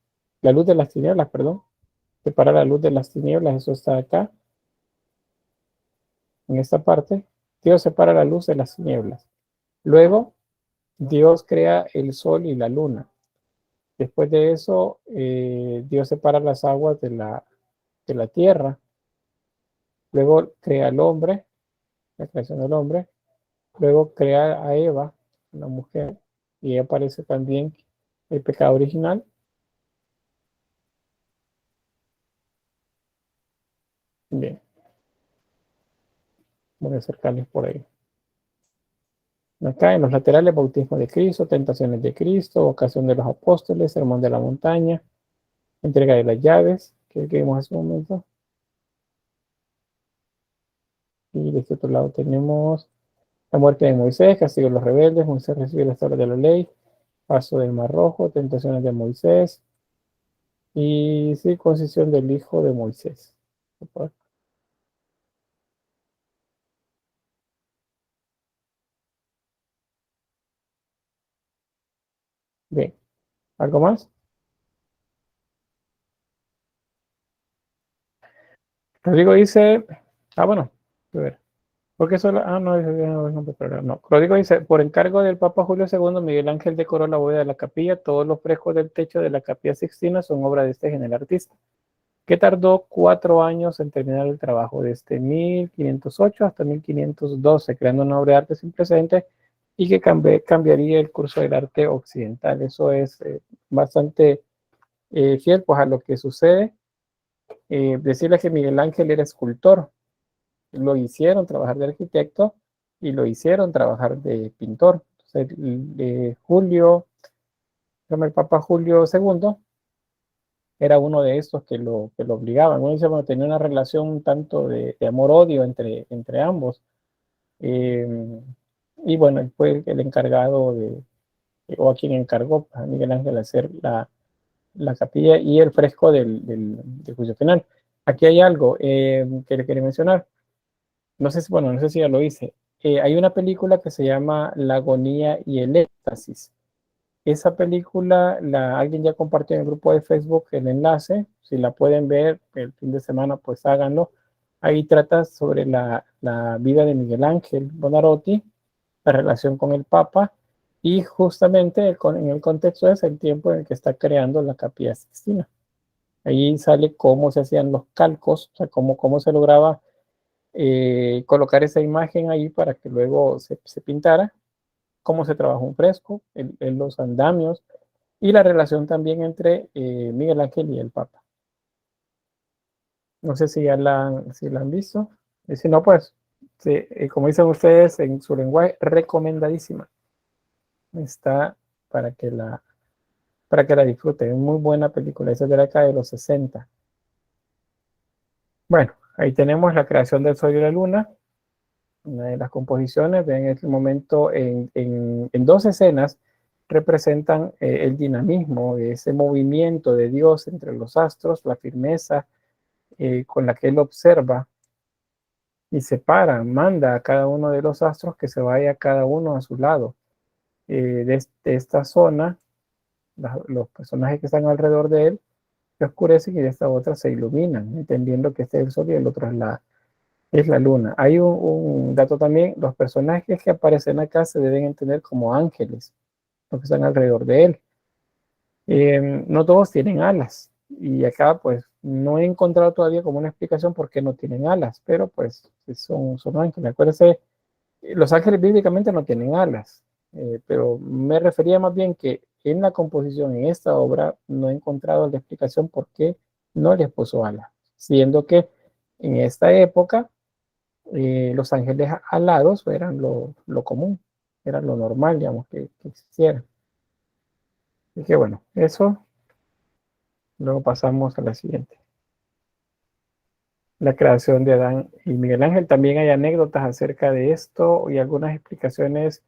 la luz de las tinieblas, perdón, separar la luz de las tinieblas, eso está acá, en esta parte. Dios separa la luz de las tinieblas. Luego, Dios crea el sol y la luna. Después de eso, Dios separa las aguas de la tierra. Luego crea al hombre, la creación del hombre. Luego crea a Eva, la mujer, y ahí aparece también el pecado original. Bien, voy a acercarles por ahí. Acá en los laterales, bautismo de Cristo, tentaciones de Cristo, ocasión de los apóstoles, sermón de la montaña, entrega de las llaves, que vimos hace un momento. Y de este otro lado tenemos la muerte de Moisés, castigo de los rebeldes, Moisés recibe las tablas de la ley, paso del Mar Rojo, tentaciones de Moisés y circuncisión del hijo de Moisés. Bien, ¿algo más? Rodrigo dice, bueno, a ver, porque solo, no. Rodrigo dice, por encargo del Papa Julio II, Miguel Ángel decoró la bóveda de la capilla, todos los frescos del techo de la Capilla Sixtina son obra de este genial artista, que tardó 4 años en terminar el trabajo, desde 1508 hasta 1512, creando una obra de arte sin precedentes y que cambiaría el curso del arte occidental. Eso es bastante fiel pues, a lo que sucede. Decirles que Miguel Ángel era escultor, lo hicieron trabajar de arquitecto y lo hicieron trabajar de pintor. Entonces, el Papa Julio II era uno de estos que lo obligaban. Uno dice, bueno, tenía una relación un tanto de amor-odio entre ambos. Y bueno, él fue el encargado o a quien encargó a Miguel Ángel hacer la capilla y el fresco del juicio final. Aquí hay algo que le quería mencionar. No sé si ya lo hice. Hay una película que se llama La agonía y el éxtasis. Esa película, alguien ya compartió en el grupo de Facebook el enlace. Si la pueden ver el fin de semana, pues háganlo. Ahí trata sobre la vida de Miguel Ángel Buonarroti, la relación con el Papa, y justamente en el contexto es el tiempo en el que está creando la Capilla Sixtina. Ahí sale cómo se hacían los calcos, o sea, cómo se lograba colocar esa imagen ahí para que luego se pintara, cómo se trabajó un fresco, en los andamios y la relación también entre Miguel Ángel y el Papa. No sé si ya si la han visto. Y si no, pues, sí, como dicen ustedes en su lenguaje, recomendadísima. Está para que la disfruten. Es muy buena película. Esa es de la década de los 60. Bueno, ahí tenemos la creación del Sol y la Luna. Una de las composiciones, ven en este momento en 2 escenas representan el dinamismo de ese movimiento de Dios entre los astros, la firmeza con la que él observa y separa, manda a cada uno de los astros que se vaya cada uno a su lado. De esta zona, los personajes que están alrededor de él se oscurecen y de esta otra se iluminan, entendiendo que este es el Sol y el otro es la luna. Hay un dato también, los personajes que aparecen acá se deben entender como ángeles, los que están alrededor de él. No todos tienen alas, Y acá pues no he encontrado todavía como una explicación por qué no tienen alas, pero pues son ángeles. Acuérdense, los ángeles bíblicamente no tienen alas, pero me refería más bien que en la composición, en esta obra, no he encontrado la explicación por qué no les puso alas, siendo que en esta época los ángeles alados eran lo común, era lo normal, digamos, que existiera. Así que bueno, eso, luego pasamos a la siguiente. La creación de Adán y Miguel Ángel. También hay anécdotas acerca de esto y algunas explicaciones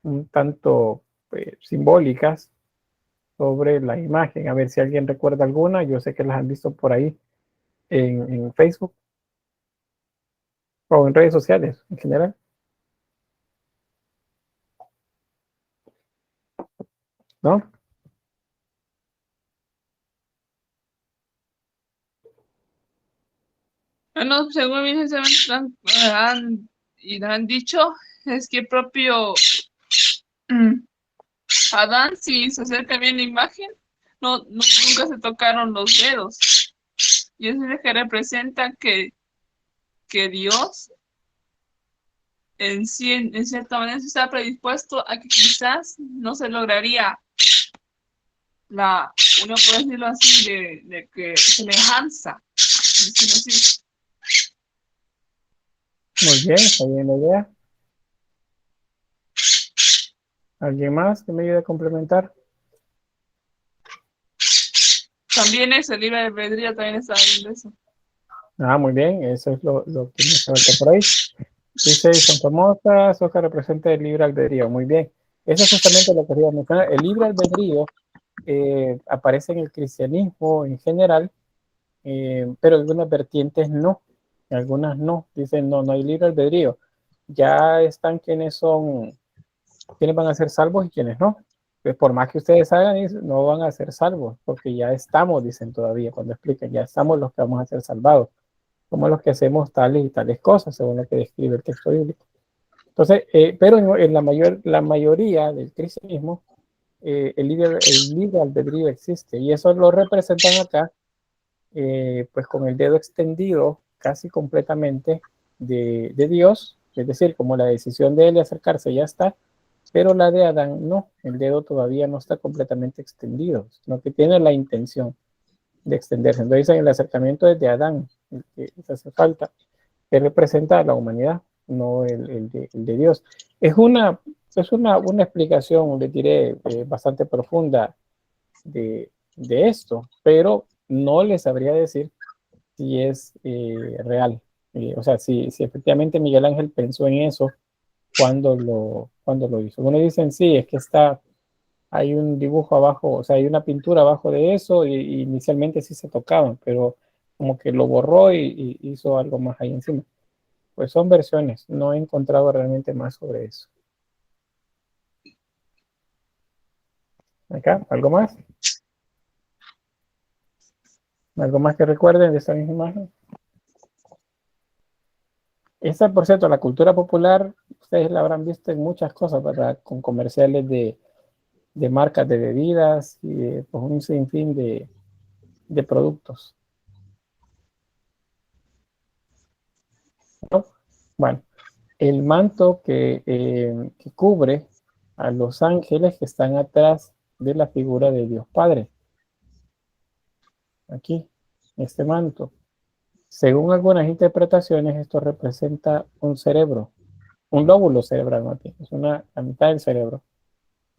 un tanto simbólicas sobre la imagen. A ver si alguien recuerda alguna. Yo sé que las han visto por ahí en Facebook o en redes sociales en general. ¿No? Bueno, según mis han dicho, es que propio Adán, si se acerca bien la imagen, nunca se tocaron los dedos. Y eso es lo que representa que Dios en sí, en cierta manera, está predispuesto a que quizás no se lograría uno puede decirlo así, de que semejanza, decirlo así. Muy bien, está bien la idea. ¿Alguien más que me ayude a complementar? También eso, el libre albedrío también está viendo eso. Muy bien, eso es lo que me falta por ahí. Dice Santa Moza, eso que representa el libre albedrío. Muy bien. Eso es justamente lo que quería mencionar. El libre albedrío aparece en el cristianismo en general, pero algunas vertientes no. Algunas no. Dicen, no hay libre albedrío. Ya están quienes van a ser salvos y quienes no. Pues por más que ustedes hagan, no van a ser salvos, porque ya estamos, dicen todavía, cuando explican, ya estamos los que vamos a ser salvados. Somos los que hacemos tales y tales cosas, según lo que describe el texto bíblico. Entonces, pero en la mayoría del cristianismo, el libre albedrío existe, y eso lo representan acá, pues con el dedo extendido casi completamente de Dios, es decir, como la decisión de él de acercarse ya está, pero la de Adán no, el dedo todavía no está completamente extendido, sino que tiene la intención de extenderse. Entonces dicen el acercamiento es de Adán, el que hace falta, que representa a la humanidad, no el de Dios. Es una explicación, le diré, bastante profunda de esto, pero no les sabría decir si es real. O sea, si efectivamente Miguel Ángel pensó en eso cuando lo hizo. Uno dicen, sí, es que hay un dibujo abajo, o sea, hay una pintura abajo de eso, y inicialmente sí se tocaban, pero como que lo borró y hizo algo más ahí encima. Pues son versiones, no he encontrado realmente más sobre eso. Acá, ¿algo más? ¿Algo más que recuerden de esta misma imagen? Esta, por cierto, la cultura popular, ustedes la habrán visto en muchas cosas, ¿verdad? Con comerciales de marcas de bebidas y de pues, un sinfín de productos. ¿No? Bueno, el manto que cubre a los ángeles que están atrás de la figura de Dios Padre. Aquí, este manto. Según algunas interpretaciones, esto representa un cerebro, un lóbulo cerebral, ¿no? Es la mitad del cerebro.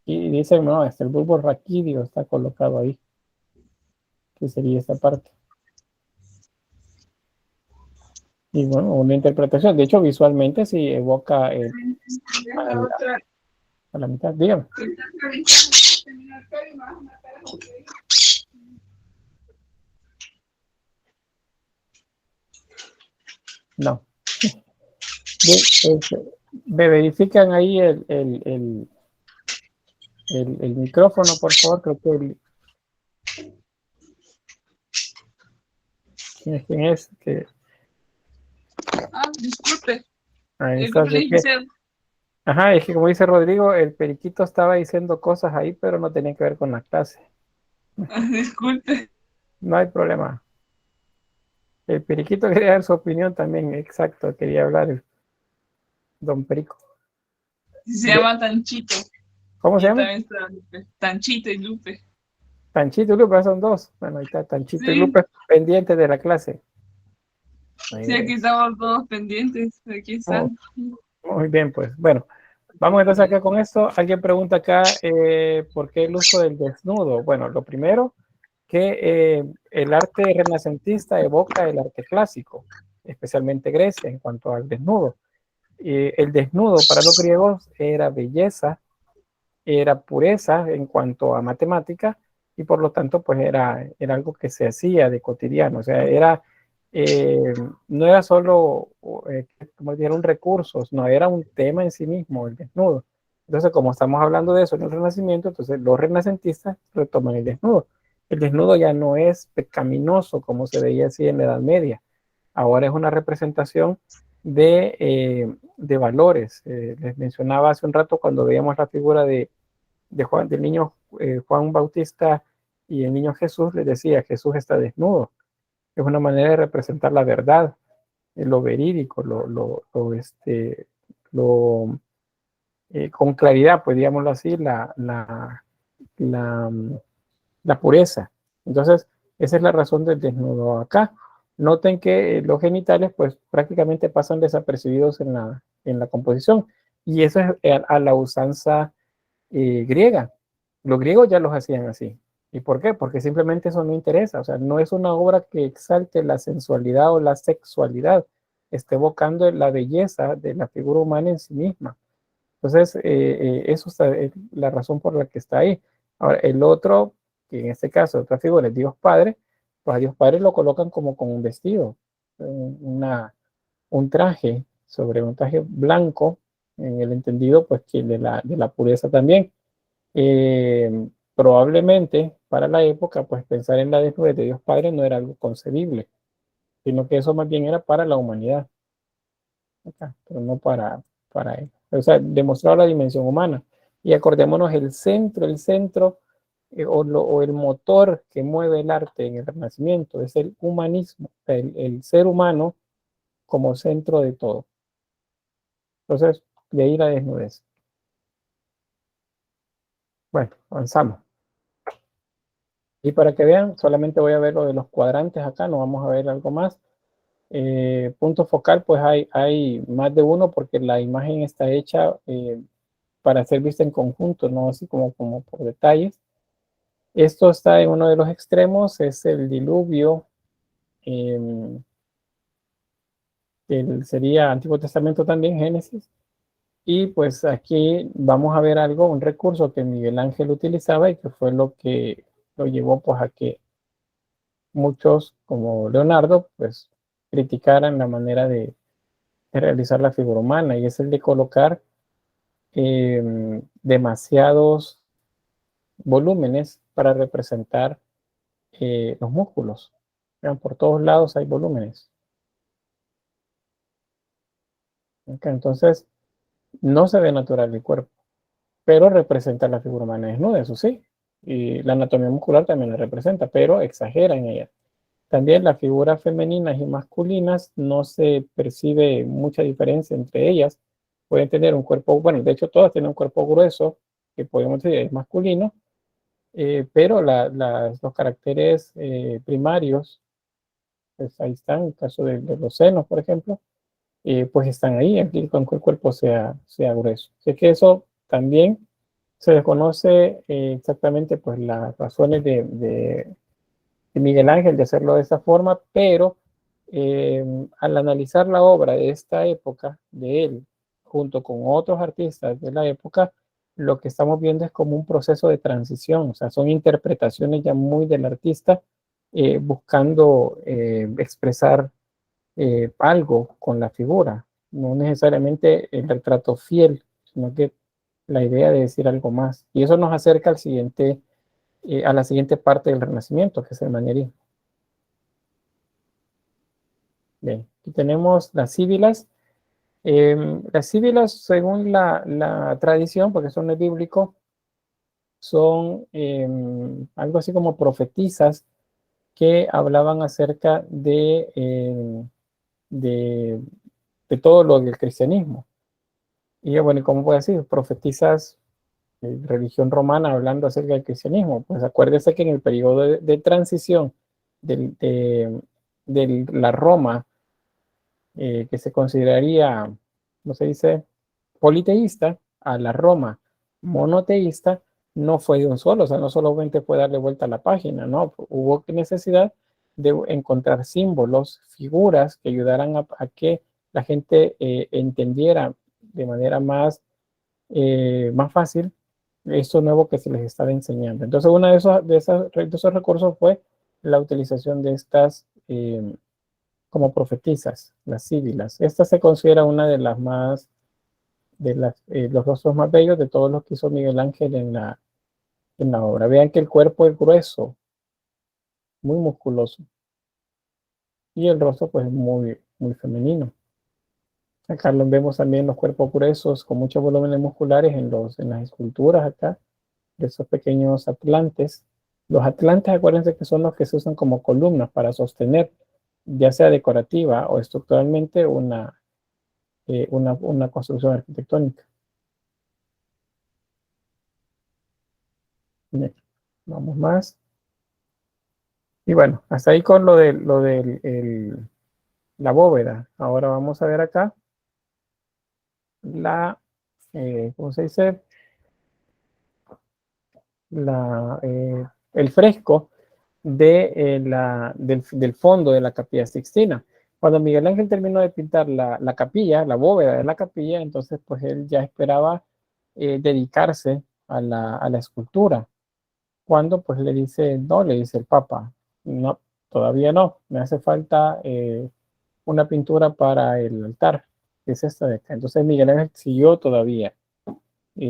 Y dicen, no, hasta el bulbo raquídeo está colocado ahí, que sería esta parte. Y bueno, una interpretación. De hecho, visualmente sí evoca a la mitad. Dígame. No. Me verifican ahí el micrófono, por favor. Creo que ¿quién es? Disculpe. Ahí está. Ajá, es que como dice Rodrigo, el periquito estaba diciendo cosas ahí, pero no tenía que ver con la clase. Disculpe. No hay problema. El Periquito quería dar su opinión también, exacto, quería hablar el don Perico. Se llama Tanchito. ¿Cómo se Y llama? también está Lupe. Tanchito y Lupe. Tanchito y Lupe, son dos. Bueno, ahí está Tanchito y Sí, Lupe pendientes de la clase. sí, aquí estamos todos pendientes. Aquí Oh, están. muy bien, pues. Bueno, vamos entonces acá con esto. Alguien pregunta acá, ¿por qué el uso del desnudo? Bueno, lo primero, que el arte renacentista evoca el arte clásico, especialmente Grecia, en cuanto al desnudo. El desnudo para los griegos era belleza, era pureza en cuanto a matemática y por lo tanto pues era algo que se hacía de cotidiano, o sea, eh, no era solo, como dijeron, recursos, no era un tema en sí mismo, el desnudo. Entonces, como estamos hablando de eso en el Renacimiento, entonces los renacentistas retoman el desnudo. El desnudo ya no es pecaminoso como se veía así en la Edad Media, ahora es una representación de valores. Les mencionaba hace un rato cuando veíamos la figura Juan, del niño Juan Bautista y el niño Jesús, les decía, Jesús está desnudo. Es una manera de representar la verdad, lo verídico, lo con claridad, pues digámoslo así, la, la pureza. Entonces, esa es la razón del desnudo acá. Noten que los genitales pues prácticamente pasan desapercibidos en la composición y eso es a la usanza griega. Los griegos ya los hacían así. ¿Y por qué? Porque simplemente eso no interesa. O sea, no es una obra que exalte la sensualidad o la sexualidad. Está evocando la belleza de la figura humana en sí misma. Entonces, eso es la razón por la que está ahí. Ahora, el otro, que en este caso, otra figura es Dios Padre, pues a Dios Padre lo colocan como con un vestido, un traje, sobre un traje blanco, en el entendido, pues, que de la pureza también. Probablemente para la época, pues pensar en la desnudez de Dios Padre no era algo concebible, sino que eso más bien era para la humanidad, acá, pero no para él. O sea, demostrar la dimensión humana. Y acordémonos, el centro o el motor que mueve el arte en el Renacimiento es el humanismo, el ser humano como centro de todo. Entonces, de ahí la desnudez. Bueno, avanzamos. Y para que vean, solamente voy a ver lo de los cuadrantes acá, no vamos a ver algo más. Punto focal, pues hay más de uno porque la imagen está hecha para ser vista en conjunto, no así como por detalles. Esto está en uno de los extremos, es el diluvio, que sería Antiguo Testamento también, Génesis. Y pues aquí vamos a ver algo, un recurso que Miguel Ángel utilizaba y que fue lo que lo llevó pues a que muchos, como Leonardo, pues criticaran la manera de realizar la figura humana, y es el de colocar demasiados volúmenes para representar los músculos. Vean, por todos lados hay volúmenes. ¿Okay? Entonces, no se ve natural el cuerpo, pero representa la figura humana desnuda, eso sí. Y la anatomía muscular también la representa, pero exagera en ella. También las figuras femeninas y masculinas no se percibe mucha diferencia entre ellas. Pueden tener un cuerpo, bueno, de hecho todas tienen un cuerpo grueso, que podemos decir es masculino, pero los caracteres primarios, pues ahí están, en el caso de los senos, por ejemplo, pues están ahí, aunque el cuerpo sea grueso. Así que eso también se desconoce exactamente pues las razones de Miguel Ángel de hacerlo de esa forma, pero al analizar la obra de esta época, de él, junto con otros artistas de la época, lo que estamos viendo es como un proceso de transición, o sea, son interpretaciones ya muy del artista buscando expresar algo con la figura, no necesariamente el retrato fiel, sino que la idea de decir algo más. Y eso nos acerca a la siguiente parte del Renacimiento, que es el manierismo. Bien, aquí tenemos las síbilas. Las síbilas, según la tradición, porque son de bíblico, son algo así como profetizas que hablaban acerca de, de todo lo del cristianismo. Y bueno, ¿cómo puede decir? Profetizas religión romana hablando acerca del cristianismo. Pues acuérdese que en el periodo de transición de la Roma, que se consideraría, ¿cómo se dice?, politeísta, a la Roma monoteísta, no fue de un solo, o sea, no solamente fue darle vuelta a la página, no, hubo necesidad de encontrar símbolos, figuras que ayudaran a que la gente entendiera de manera más fácil esto nuevo que se les estaba enseñando. Entonces, uno de esos recursos fue la utilización de estas como profetizas, las síbilas. Esta se considera una de las más, los rostros más bellos de todos los que hizo Miguel Ángel en la obra. Vean que el cuerpo es grueso, muy musculoso, y el rostro pues muy, muy femenino. Acá los vemos también los cuerpos gruesos con muchos volúmenes musculares en las esculturas acá, de esos pequeños atlantes. Los atlantes, acuérdense que son los que se usan como columnas para sostener, ya sea decorativa o estructuralmente, una construcción arquitectónica. Bien, vamos más. Y bueno, hasta ahí con la bóveda. Ahora vamos a ver acá ¿cómo se dice? El fresco del fondo de la Capilla Sixtina. Cuando Miguel Ángel terminó de pintar la capilla, la bóveda de la capilla, entonces pues él ya esperaba dedicarse a la escultura. Cuando pues le dice el Papa, no, todavía no, me hace falta una pintura para el altar, que es esta de acá. Entonces Miguel Ángel siguió todavía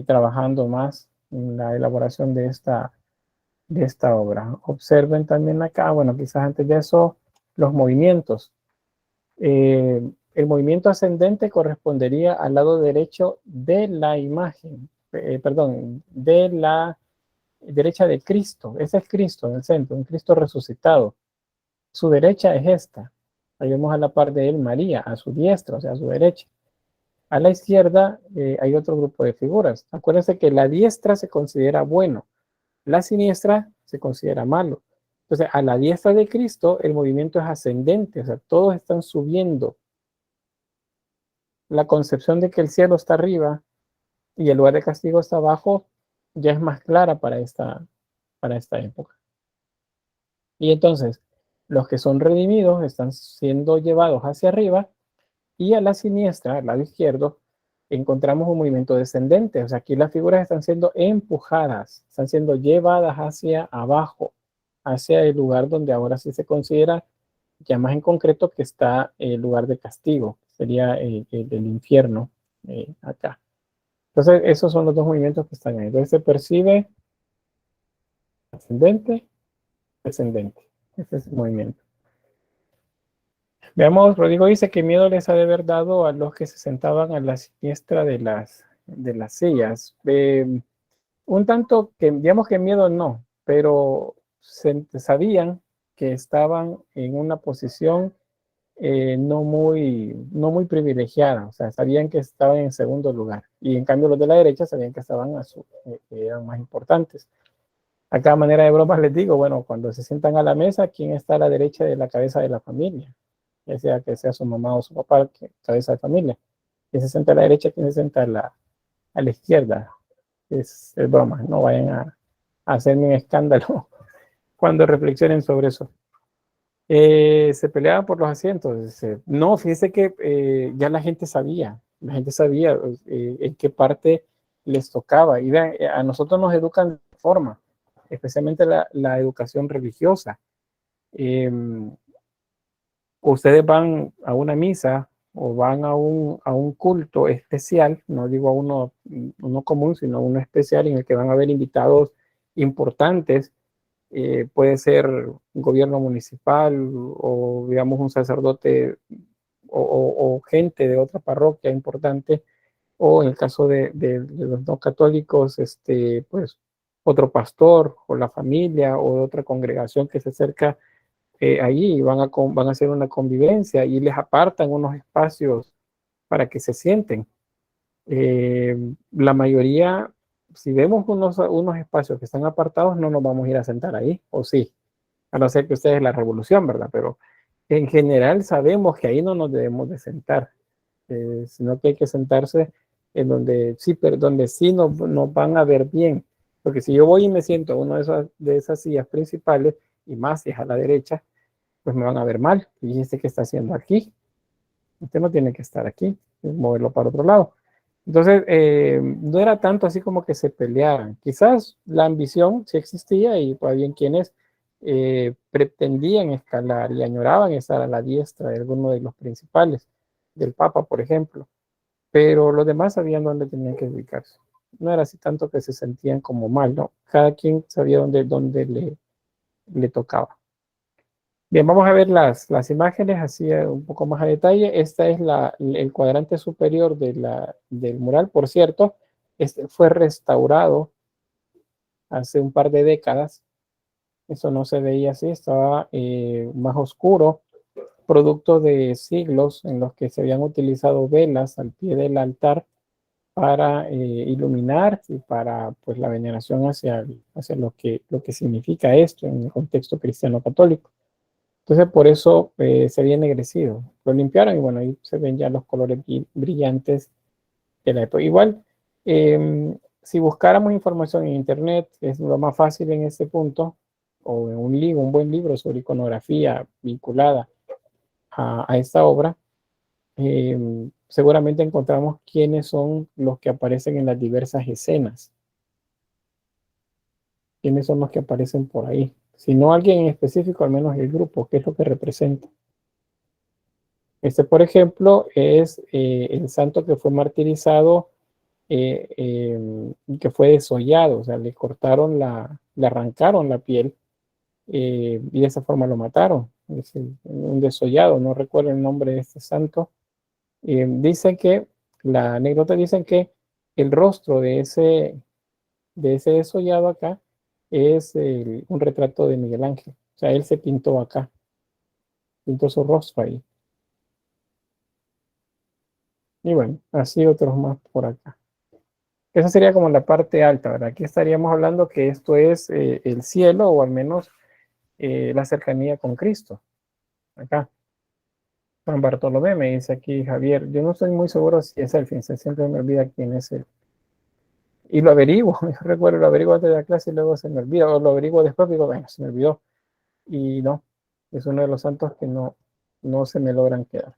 trabajando más en la elaboración de esta obra. Observen también acá, bueno, quizás antes de eso, los movimientos. El movimiento ascendente correspondería al lado derecho de la imagen, perdón, de la derecha de Cristo. Ese es Cristo en el centro, un Cristo resucitado. Su derecha es esta. Ahí vemos a la par de él María, a su diestra, o sea, a su derecha. A la izquierda hay otro grupo de figuras. Acuérdense que la diestra se considera bueno, la siniestra se considera malo. Entonces, a la diestra de Cristo el movimiento es ascendente, o sea, todos están subiendo. La concepción de que el cielo está arriba y el lugar de castigo está abajo ya es más clara para esta época. Y entonces, los que son redimidos están siendo llevados hacia arriba y a la siniestra, al lado izquierdo, encontramos un movimiento descendente. O sea, aquí las figuras están siendo empujadas, están siendo llevadas hacia abajo, hacia el lugar donde ahora sí se considera ya más en concreto que está el lugar de castigo, sería el infierno acá. Entonces, esos son los dos movimientos que están ahí. Entonces se percibe ascendente, descendente. Ese es el movimiento. Veamos, Rodrigo dice que miedo les ha de haber dado a los que se sentaban a la siniestra de las sillas. Un tanto que, digamos que miedo no, pero sabían que estaban en una posición no muy privilegiada, o sea, sabían que estaban en segundo lugar, y en cambio los de la derecha sabían que eran más importantes. Acá a manera de bromas les digo, bueno, cuando se sientan a la mesa, ¿quién está a la derecha de la cabeza de la familia? Ya sea que sea su mamá o su papá, cabeza de familia. ¿Quién se sienta a la derecha? ¿Quién se sienta a la izquierda? Es broma, no vayan a hacerme un escándalo cuando reflexionen sobre eso. Se peleaban por los asientos. No, fíjense que ya la gente sabía en qué parte les tocaba. Y vean, a nosotros nos educan de forma, especialmente la educación religiosa. Ustedes van a una misa o van a un culto especial, no digo a uno común, sino a uno especial en el que van a haber invitados importantes. Puede ser un gobierno municipal o digamos un sacerdote o gente de otra parroquia importante, o en el caso de los no católicos, pues otro pastor o la familia o otra congregación que se acerca ahí van a hacer una convivencia y les apartan unos espacios para que se sienten. La mayoría, si vemos unos espacios que están apartados, no nos vamos a ir a sentar ahí, o sí, a no ser que ustedes la revolución, ¿verdad? Pero en general sabemos que ahí no nos debemos de sentar, sino que hay que sentarse en donde sí, pero donde sí nos van a ver bien. Porque si yo voy y me siento en una de esas sillas principales, y más si es a la derecha, pues me van a ver mal. Y este que está haciendo aquí, usted no tiene que estar aquí, moverlo para otro lado. Entonces, no era tanto así como que se pelearan. Quizás la ambición sí existía y pues, había quienes pretendían escalar y añoraban estar a la diestra de alguno de los principales, del Papa, por ejemplo, pero los demás sabían dónde tenían que ubicarse. No era así tanto que se sentían como mal, ¿no? Cada quien sabía dónde le tocaba. Bien, vamos a ver las imágenes así un poco más a detalle. Esta es el cuadrante superior del mural. Por cierto, este fue restaurado hace un par de décadas. Eso no se veía así, estaba más oscuro, producto de siglos en los que se habían utilizado velas al pie del altar para iluminar y para pues, la veneración hacia lo que significa esto en el contexto cristiano católico. Entonces por eso se había ennegrecido. Lo limpiaron y bueno, ahí se ven ya los colores brillantes de la época. Igual, si buscáramos información en internet, es lo más fácil en este punto, o en un buen libro sobre iconografía vinculada a esta obra, seguramente encontramos quiénes son los que aparecen en las diversas escenas. ¿Quiénes son los que aparecen por ahí? Si no alguien en específico, al menos el grupo, qué es lo que representa. Este, por ejemplo, es el santo que fue martirizado y que fue desollado, o sea, le arrancaron la piel y de esa forma lo mataron. Es un desollado, no recuerdo el nombre de este santo. Dice que, la anécdota dice que el rostro de ese desollado acá es un retrato de Miguel Ángel. O sea, él se pintó acá, pintó su rostro ahí. Y bueno, así otros más por acá. Esa sería como la parte alta, ¿verdad? Aquí estaríamos hablando que esto es el cielo o al menos la cercanía con Cristo. Acá. San Bartolomé me dice aquí Javier. Yo no estoy muy seguro si es él, fíjense, siempre me olvida quién es él. Y lo averiguo, yo recuerdo, lo averiguo antes de la clase y luego se me olvida, o lo averiguo después y digo, bueno, se me olvidó. Y no, es uno de los santos que no se me logran quedar.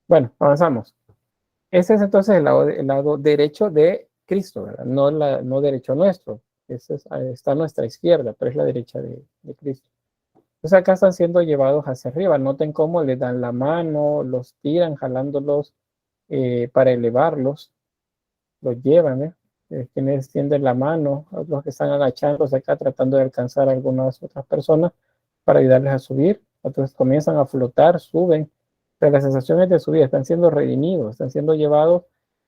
Bueno, avanzamos. Ese es entonces el lado derecho de Cristo, ¿verdad? No derecho nuestro. Está a nuestra izquierda, pero es la derecha de Cristo. Entonces acá están siendo llevados hacia arriba. Noten cómo les dan la mano, los tiran jalándolos para elevarlos, los llevan, quienes extienden la mano, los que están agachándose acá tratando de alcanzar a algunas otras personas para ayudarles a subir. Otros comienzan a flotar, suben. Pero las sensaciones de subir están siendo redimidos, están siendo llevados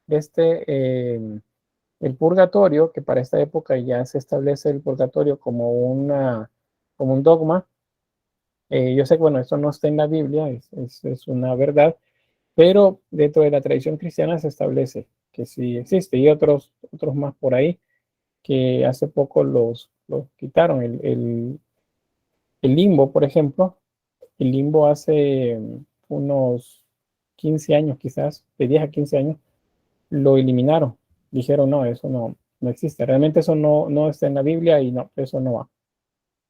el purgatorio, que para esta época ya se establece el purgatorio como un dogma. Yo sé que, bueno, esto no está en la Biblia, es una verdad, pero dentro de la tradición cristiana se establece que sí existe, y otros más por ahí que hace poco los quitaron. El limbo, por ejemplo, el limbo hace unos 15 años, quizás, de 10 a 15 años, lo eliminaron. Dijeron, no, eso no existe. Realmente eso no está en la Biblia y no, eso no va.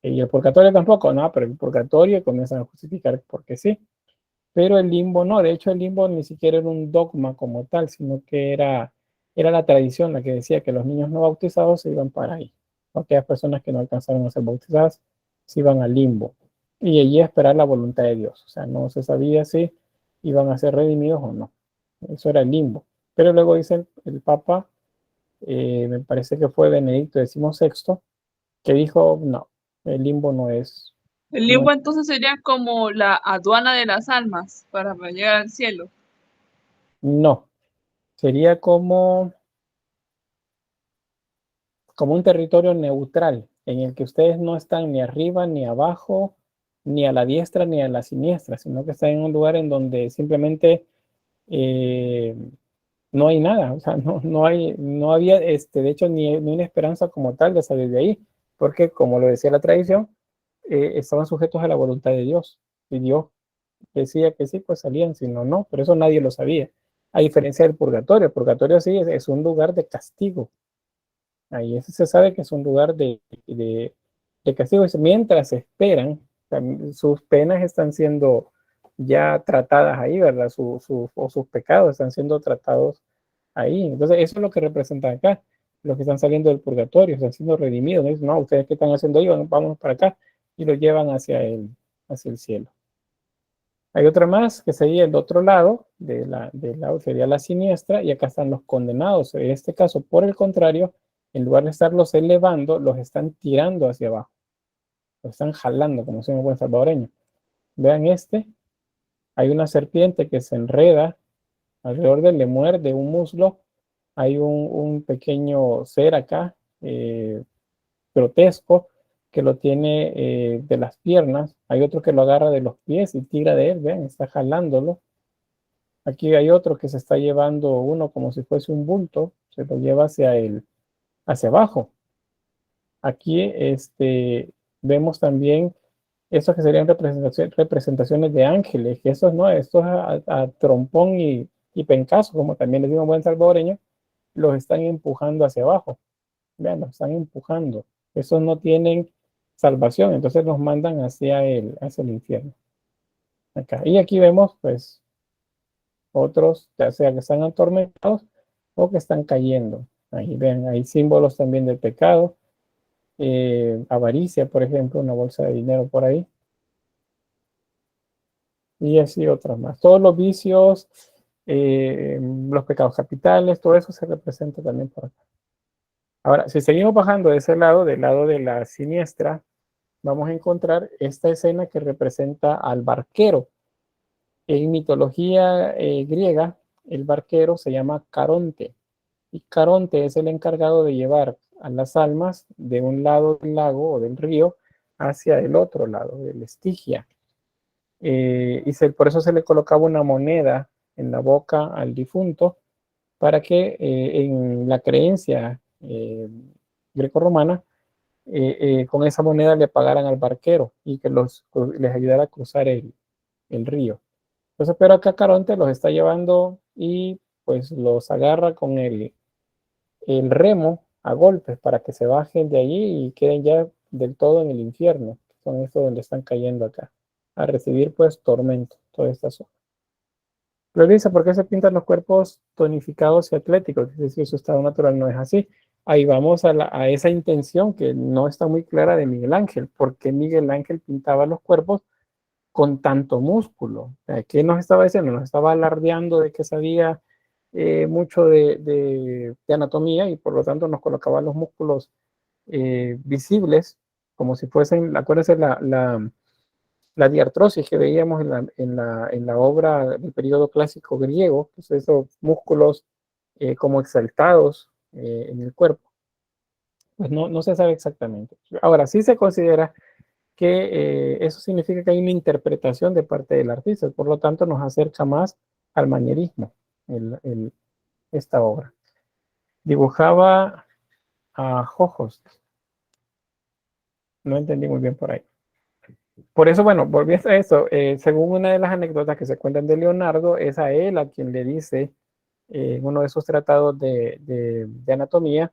Y el purgatorio tampoco, no, pero el purgatorio comienzan a justificar porque sí. Pero el limbo no, de hecho el limbo ni siquiera era un dogma como tal, sino que era la tradición la que decía que los niños no bautizados se iban para ahí. Aquellas personas que no alcanzaron a ser bautizadas se iban al limbo. Y allí a esperar la voluntad de Dios. O sea, no se sabía si iban a ser redimidos o no. Eso era el limbo. Pero luego dice el Papa, me parece que fue Benedicto XVI, que dijo, no, el limbo no es. El limbo entonces sería como la aduana de las almas para llegar al cielo. No, sería como un territorio neutral en el que ustedes no están ni arriba ni abajo, ni a la diestra ni a la siniestra, sino que está en un lugar en donde simplemente no hay nada, o sea, no había, de hecho, ni una esperanza como tal de salir de ahí, porque como lo decía la tradición, estaban sujetos a la voluntad de Dios, y Dios decía que sí, pues salían, si no, no, pero eso nadie lo sabía. A diferencia del purgatorio, el purgatorio sí es un lugar de castigo, ahí se sabe que es un lugar de castigo, mientras esperan, sus penas están siendo ya tratadas ahí, ¿verdad? O sus pecados están siendo tratados ahí. Entonces, eso es lo que representa acá. Los que están saliendo del purgatorio, están siendo redimidos. No, dicen, no, ustedes qué están haciendo ahí, vamos para acá, y lo llevan hacia el cielo. Hay otra más que sería el otro lado, sería la siniestra, y acá están los condenados. En este caso, por el contrario, en lugar de estarlos elevando, los están tirando hacia abajo. Los están jalando, como se llama en buen salvadoreño. Vean hay una serpiente que se enreda alrededor de él, le muerde un muslo. Hay un pequeño ser acá, grotesco, que lo tiene de las piernas. Hay otro que lo agarra de los pies y tira de él, vean, está jalándolo. Aquí hay otro que se está llevando uno como si fuese un bulto, se lo lleva hacia abajo. Aquí vemos también eso que serían representaciones de ángeles, que estos no, estos a trompón y pencazo, como también les digo en buen salvadoreño, los están empujando hacia abajo. Vean, los están empujando. Esos no tienen salvación, entonces los mandan hacia el infierno. Acá. Y aquí vemos, pues, otros, ya sea que están atormentados o que están cayendo. Ahí ven, hay símbolos también del pecado. Avaricia, por ejemplo, una bolsa de dinero por ahí. Y así otros más. Todos los vicios, los pecados capitales, todo eso se representa también por acá. Ahora, si seguimos bajando de ese lado, del lado de la siniestra, vamos a encontrar esta escena que representa al barquero. En mitología griega, el barquero se llama Caronte. Y Caronte es el encargado de llevar a las almas de un lado del lago o del río hacia el otro lado, del Estigia. Por eso se le colocaba una moneda en la boca al difunto para que en la creencia grecorromana con esa moneda le pagaran al barquero y que les ayudara a cruzar el río. Entonces, pero acá Caronte los está llevando y pues los agarra con el remo a golpes para que se bajen de allí y queden ya del todo en el infierno. Son estos donde están cayendo acá, a recibir pues tormento, toda esta zona. Pero dice, ¿por qué se pintan los cuerpos tonificados y atléticos? Dice, si su estado natural no es así. Ahí vamos a esa intención que no está muy clara de Miguel Ángel. ¿Por qué Miguel Ángel pintaba los cuerpos con tanto músculo? ¿Qué nos estaba diciendo? Nos estaba alardeando de que sabía mucho de anatomía y por lo tanto nos colocaba los músculos visibles como si fuesen, acuérdense la diartrosis que veíamos en la obra del periodo clásico griego, pues esos músculos como exaltados en el cuerpo. Pues no se sabe exactamente. Ahora, sí se considera que eso significa que hay una interpretación de parte del artista, por lo tanto nos acerca más al manierismo, esta obra. Dibujaba a Jojos. No entendí muy bien por ahí. Por eso, bueno, volviendo a eso, según una de las anécdotas que se cuentan de Leonardo, es a él a quien le dice en uno de sus tratados de anatomía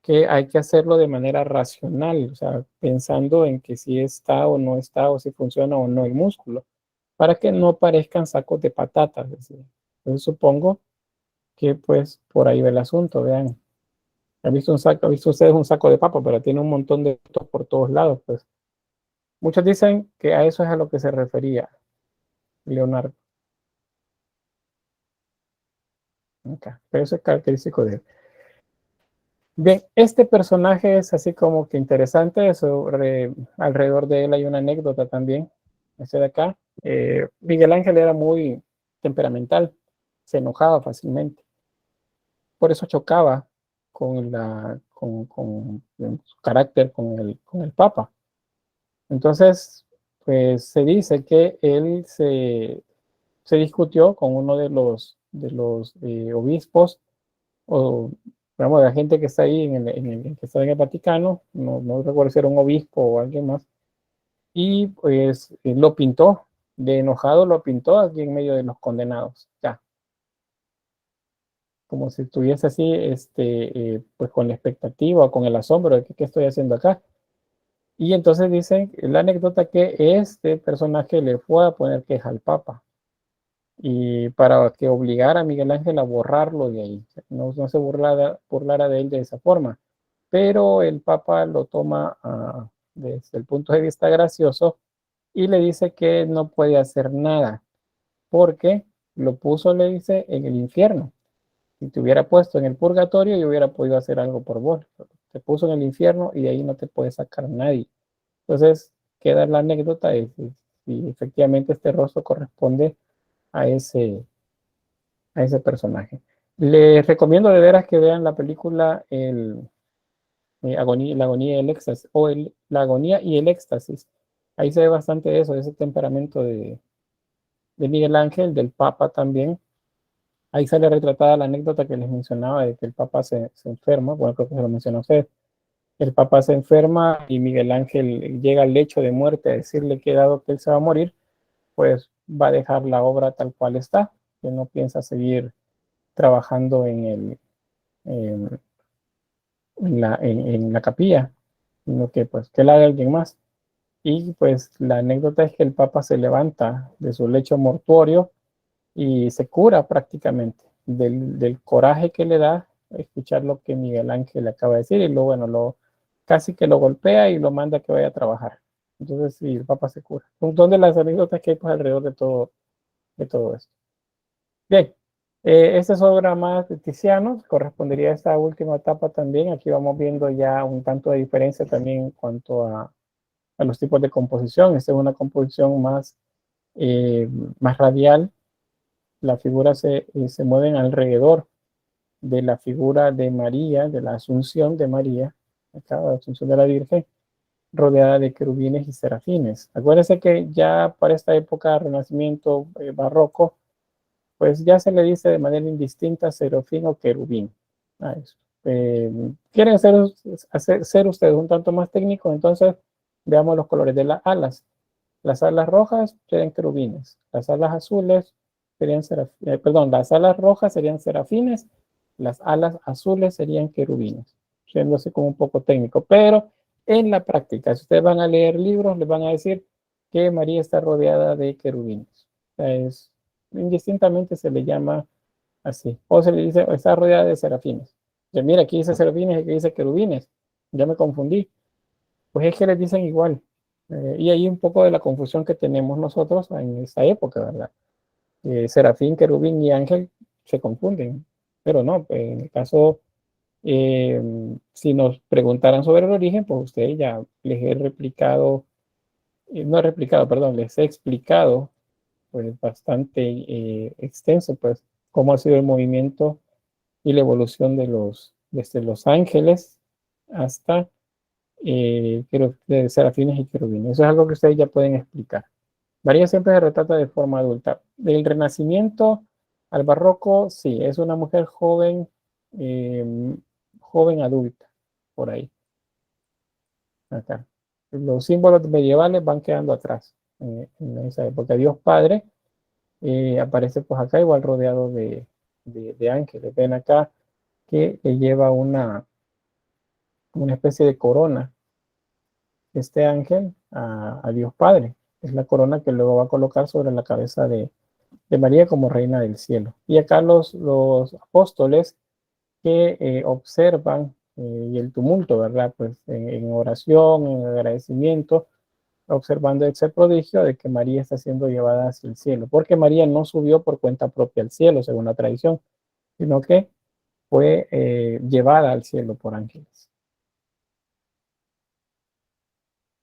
que hay que hacerlo de manera racional, o sea, pensando en que si está o no está, o si funciona o no el músculo, para que no parezcan sacos de patatas. Entonces supongo que pues por ahí va el asunto, vean. Han visto ustedes un saco de papa, pero tiene un montón de fotos por todos lados, pues. Muchos dicen que a eso es a lo que se refería Leonardo. Okay. Pero eso es característico de él. Bien, este personaje es así como que interesante, alrededor de él hay una anécdota también, este de acá. Miguel Ángel era muy temperamental, se enojaba fácilmente, por eso chocaba con su carácter con el Papa. Entonces, pues se dice que él se discutió con uno de los obispos o digamos, de la gente que está ahí que está en el Vaticano, no recuerdo si era un obispo o alguien más, y pues lo pintó, de enojado lo pintó aquí en medio de los condenados, ya, como si estuviese así, pues con la expectativa, con el asombro de qué estoy haciendo acá. Y entonces dicen la anécdota que este personaje le fue a poner queja al Papa y para que obligara a Miguel Ángel a borrarlo de ahí, no se burlara de él de esa forma. Pero el Papa lo toma desde el punto de vista gracioso y le dice que no puede hacer nada porque lo puso, le dice, en el infierno. Si te hubiera puesto en el purgatorio, yo hubiera podido hacer algo por vos. Te puso en el infierno y de ahí no te puede sacar nadie. Entonces, queda la anécdota de si efectivamente este rostro corresponde a ese personaje. Les recomiendo de veras que vean la película la agonía y el éxtasis, o la agonía y el éxtasis. Ahí se ve bastante de eso, de ese temperamento de Miguel Ángel, del Papa también. Ahí sale retratada la anécdota que les mencionaba de que el Papa se enferma, bueno, creo que se lo mencionó usted. El Papa se enferma y Miguel Ángel llega al lecho de muerte a decirle que dado que él se va a morir, pues va a dejar la obra tal cual está, que no piensa seguir trabajando en, en la capilla, sino que pues que la haga alguien más. Y pues la anécdota es que el Papa se levanta de su lecho mortuorio y se cura prácticamente del coraje que le da escuchar lo que Miguel Ángel le acaba de decir y luego, bueno, casi que lo golpea y lo manda a que vaya a trabajar. Entonces, sí, el Papa se cura. Un montón de las anécdotas que hay pues, alrededor de todo esto. Bien, esta es obra más de Tiziano, correspondería a esta última etapa también. Aquí vamos viendo ya un tanto de diferencia también en cuanto a los tipos de composición. Esta es una composición más radial. Las figuras se mueven alrededor de la figura de María, de la Asunción de María, acá, la Asunción de la Virgen, rodeada de querubines y serafines. Acuérdense que ya para esta época, Renacimiento, barroco, pues ya se le dice de manera indistinta serafín o querubín a eso. ¿Quieren ser ustedes un tanto más técnicos? Entonces veamos los colores de las alas. Las alas rojas serían querubines, las alas azules serían las alas rojas serían serafines, las alas azules serían querubines, siendo así como un poco técnico, pero en la práctica, si ustedes van a leer libros, les van a decir que María está rodeada de querubines. O sea, indistintamente se le llama así, o se le dice, está rodeada de serafines. O sea, mira, aquí dice serafines y aquí dice querubines, ya me confundí. Pues es que les dicen igual. Y ahí un poco de la confusión que tenemos nosotros en esa época, ¿verdad? Serafín, querubín y ángel se confunden, pero no, pues en el caso, si nos preguntaran sobre el origen, pues ustedes ya les he replicado, no he replicado, perdón, les he explicado pues bastante extenso, pues cómo ha sido el movimiento y la evolución desde los ángeles hasta de serafines y querubines. Eso es algo que ustedes ya pueden explicar. María siempre se retrata de forma adulta. Del Renacimiento al Barroco, sí, es una mujer joven, joven adulta, por ahí. Acá. Los símbolos medievales van quedando atrás en esa época. Dios Padre aparece pues acá igual rodeado de ángeles. Ven acá que lleva una especie de corona este ángel a Dios Padre. Es la corona que luego va a colocar sobre la cabeza de María como reina del cielo. Y acá los apóstoles que observan y el tumulto, ¿verdad? Pues en oración, en agradecimiento, observando ese prodigio de que María está siendo llevada hacia el cielo, porque María no subió por cuenta propia al cielo, según la tradición, sino que fue llevada al cielo por ángeles.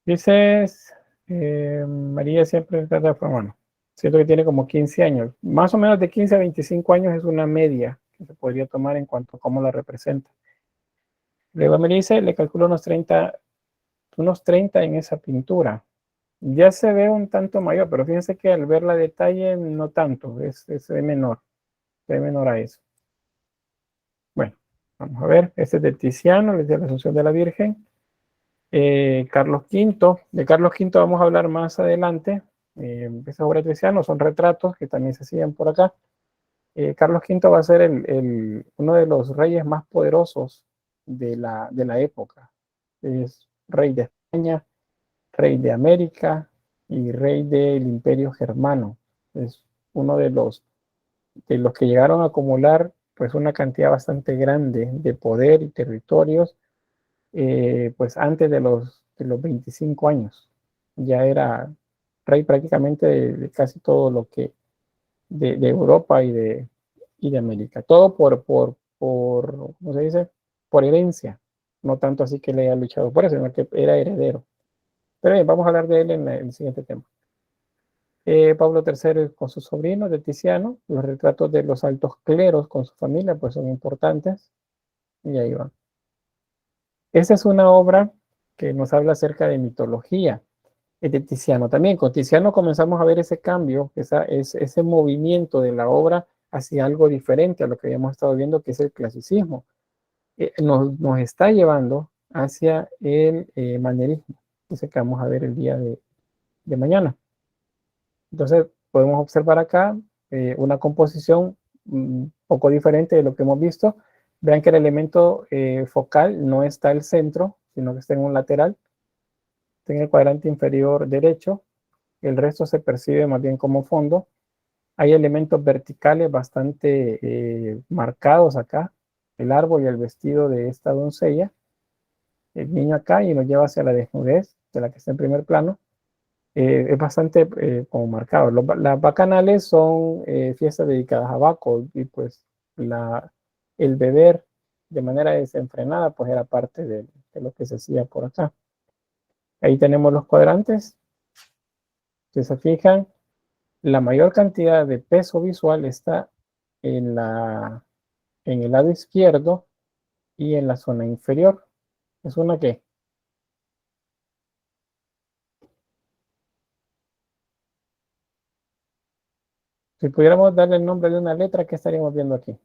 Dices, María siempre trata de forma, bueno, siento que tiene como 15 años, más o menos de 15 a 25 años es una media que se podría tomar en cuanto a cómo la representa. Luego me dice, le calculo unos 30 en esa pintura. Ya se ve un tanto mayor, pero fíjense que al ver la detalle no tanto, es menor, se ve menor a eso. Bueno, vamos a ver, este es de Tiziano, les de la Asunción de la Virgen. Carlos V, de Carlos V vamos a hablar más adelante. Esas obras de Tiziano son retratos que también se hacían por acá. Carlos V va a ser uno de los reyes más poderosos de la época. Es rey de España, rey de América y rey del Imperio Germano. Es uno de los que llegaron a acumular pues una cantidad bastante grande de poder y territorios pues antes de los 25 años. Ya era rey prácticamente de casi todo lo que de Europa y de América. Todo ¿cómo se dice? Por herencia. No tanto así que le haya luchado por eso, sino que era heredero. Pero bien, vamos a hablar de él en el siguiente tema. Pablo III con sus sobrinos de Tiziano, los retratos de los altos cleros con su familia, pues son importantes. Y ahí van. Esa es una obra que nos habla acerca de mitología. Es de Tiziano también. Con Tiziano comenzamos a ver ese cambio, ese movimiento de la obra hacia algo diferente a lo que habíamos estado viendo, que es el clasicismo. Nos está llevando hacia el manierismo, ese que vamos a ver el día de mañana. Entonces, podemos observar acá una composición un poco diferente de lo que hemos visto. Vean que el elemento focal no está al centro, sino que está en un lateral, está en el cuadrante inferior derecho. El resto se percibe más bien como fondo. Hay elementos verticales bastante marcados acá. El árbol y el vestido de esta doncella. El niño acá y nos lleva hacia la desnudez, de la que está en primer plano. Es bastante como marcado. Las bacanales son fiestas dedicadas a Baco y pues el beber de manera desenfrenada pues era parte de lo que se hacía por acá. Ahí tenemos los cuadrantes. Si se fijan, la mayor cantidad de peso visual está en el lado izquierdo y en la zona inferior. ¿Es una qué? Si pudiéramos darle el nombre de una letra, ¿qué estaríamos viendo aquí?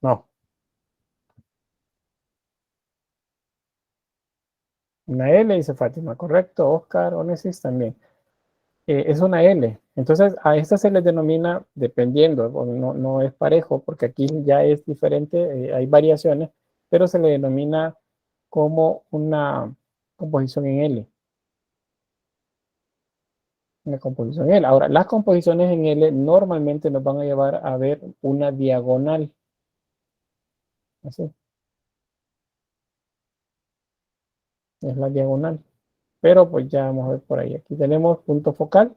No. Una L, dice Fátima, correcto. Oscar, Onesis también. Es una L. Entonces, a esta se les denomina, dependiendo, no es parejo, porque aquí ya es diferente, hay variaciones, pero se le denomina como una composición en L. Una composición en L. Ahora, las composiciones en L normalmente nos van a llevar a ver una diagonal. Así. Es la diagonal. Pero pues ya vamos a ver por ahí. Aquí tenemos punto focal.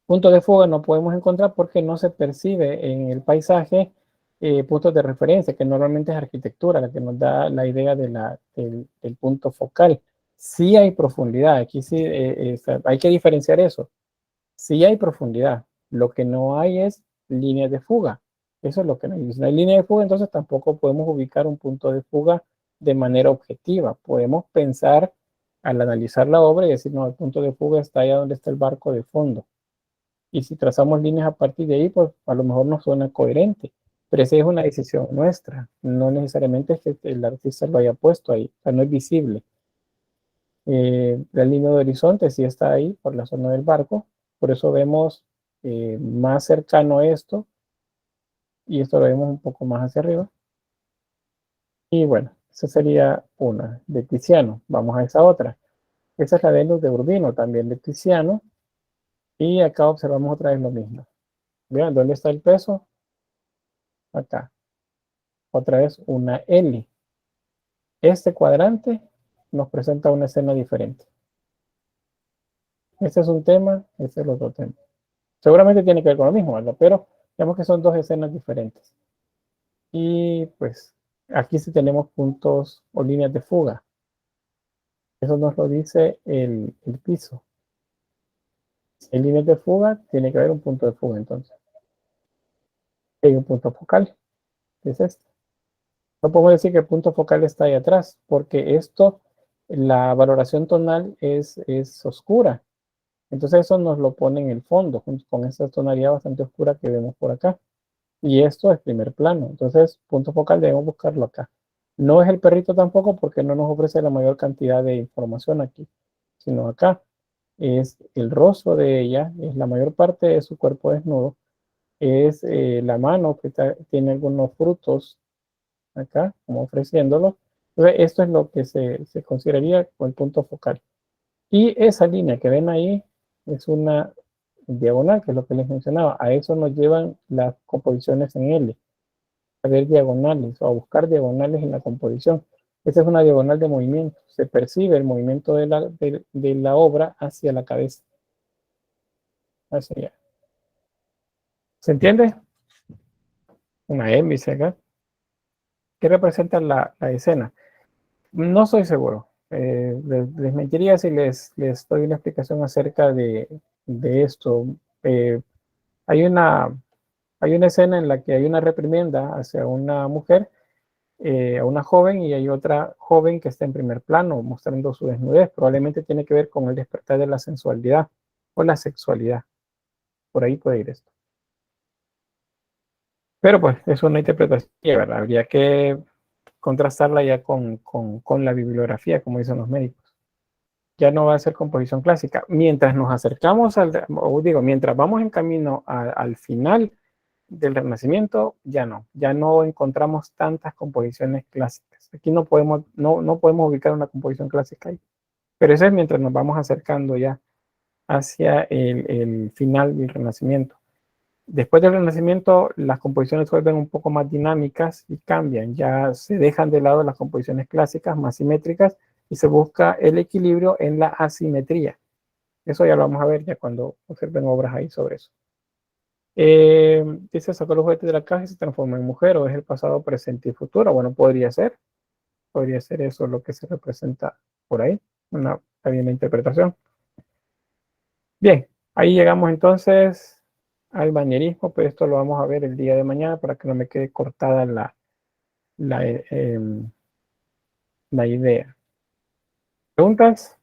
Punto de fuga no podemos encontrar porque no se percibe en el paisaje puntos de referencia, que normalmente es arquitectura, la que nos da la idea del punto focal. Sí hay profundidad, aquí sí hay que diferenciar eso. Sí hay profundidad, lo que no hay es líneas de fuga. Eso es lo que no hay. Si no hay línea de fuga, entonces tampoco podemos ubicar un punto de fuga de manera objetiva. Podemos pensar al analizar la obra y decir, no, el punto de fuga está allá donde está el barco de fondo. Y si trazamos líneas a partir de ahí, pues a lo mejor no suena coherente. Pero esa es una decisión nuestra. No necesariamente es que el artista lo haya puesto ahí. O sea, no es visible. La línea de horizonte sí está ahí por la zona del barco. Por eso vemos más cercano esto. Y esto lo vemos un poco más hacia arriba. Y bueno, esa sería una de Tiziano. Vamos a esa otra. Esa es la Venus de Urbino, también de Tiziano. Y acá observamos otra vez lo mismo. Vean, ¿dónde está el peso? Acá. Otra vez una L. Este cuadrante nos presenta una escena diferente. Este es un tema, este es el otro tema. Seguramente tiene que ver con lo mismo, ¿verdad? Pero digamos que son dos escenas diferentes. Y pues aquí sí tenemos puntos o líneas de fuga. Eso nos lo dice el piso. En líneas de fuga tiene que haber un punto de fuga entonces. Hay un punto focal, que es este. No podemos decir que el punto focal está ahí atrás, porque esto, la valoración tonal es oscura. Entonces eso nos lo pone en el fondo, junto con esta tonalidad bastante oscura que vemos por acá. Y esto es primer plano. Entonces, punto focal debemos buscarlo acá. No es el perrito tampoco porque no nos ofrece la mayor cantidad de información aquí, sino acá. Es el rostro de ella, es la mayor parte de su cuerpo desnudo, es la mano que tiene algunos frutos acá, como ofreciéndolo. Entonces, esto es lo que se consideraría como el punto focal. Y esa línea que ven ahí es una diagonal, que es lo que les mencionaba. A eso nos llevan las composiciones en L, a ver diagonales o a buscar diagonales en la composición. Esta es una diagonal de movimiento. Se percibe el movimiento de la obra hacia la cabeza. Hacia allá. ¿Se entiende? Una hélice acá. ¿Qué representa la escena? No soy seguro. Les mentiría si les doy una explicación acerca de esto. Hay una escena en la que hay una reprimenda hacia una mujer, a una joven, y hay otra joven que está en primer plano mostrando su desnudez. Probablemente tiene que ver con el despertar de la sensualidad o la sexualidad. Por ahí puede ir esto. Pero pues es una interpretación, ¿verdad? Habría que contrastarla ya con la bibliografía, como dicen los médicos. Ya no va a ser composición clásica. Mientras nos acercamos mientras vamos en camino al final del Renacimiento, ya no encontramos tantas composiciones clásicas. Aquí no podemos ubicar una composición clásica ahí. Pero eso es mientras nos vamos acercando ya hacia el final del Renacimiento. Después del Renacimiento, las composiciones se vuelven un poco más dinámicas y cambian. Ya se dejan de lado las composiciones clásicas más simétricas y se busca el equilibrio en la asimetría. Eso ya lo vamos a ver ya cuando observen obras ahí sobre eso. Dice, sacó los juguetes de la caja y se transformó en mujer, o es el pasado, presente y futuro. Bueno, podría ser eso lo que se representa por ahí, una bien interpretación. Bien, ahí llegamos entonces al manierismo, pero esto lo vamos a ver el día de mañana para que no me quede cortada la idea. ¿Preguntas?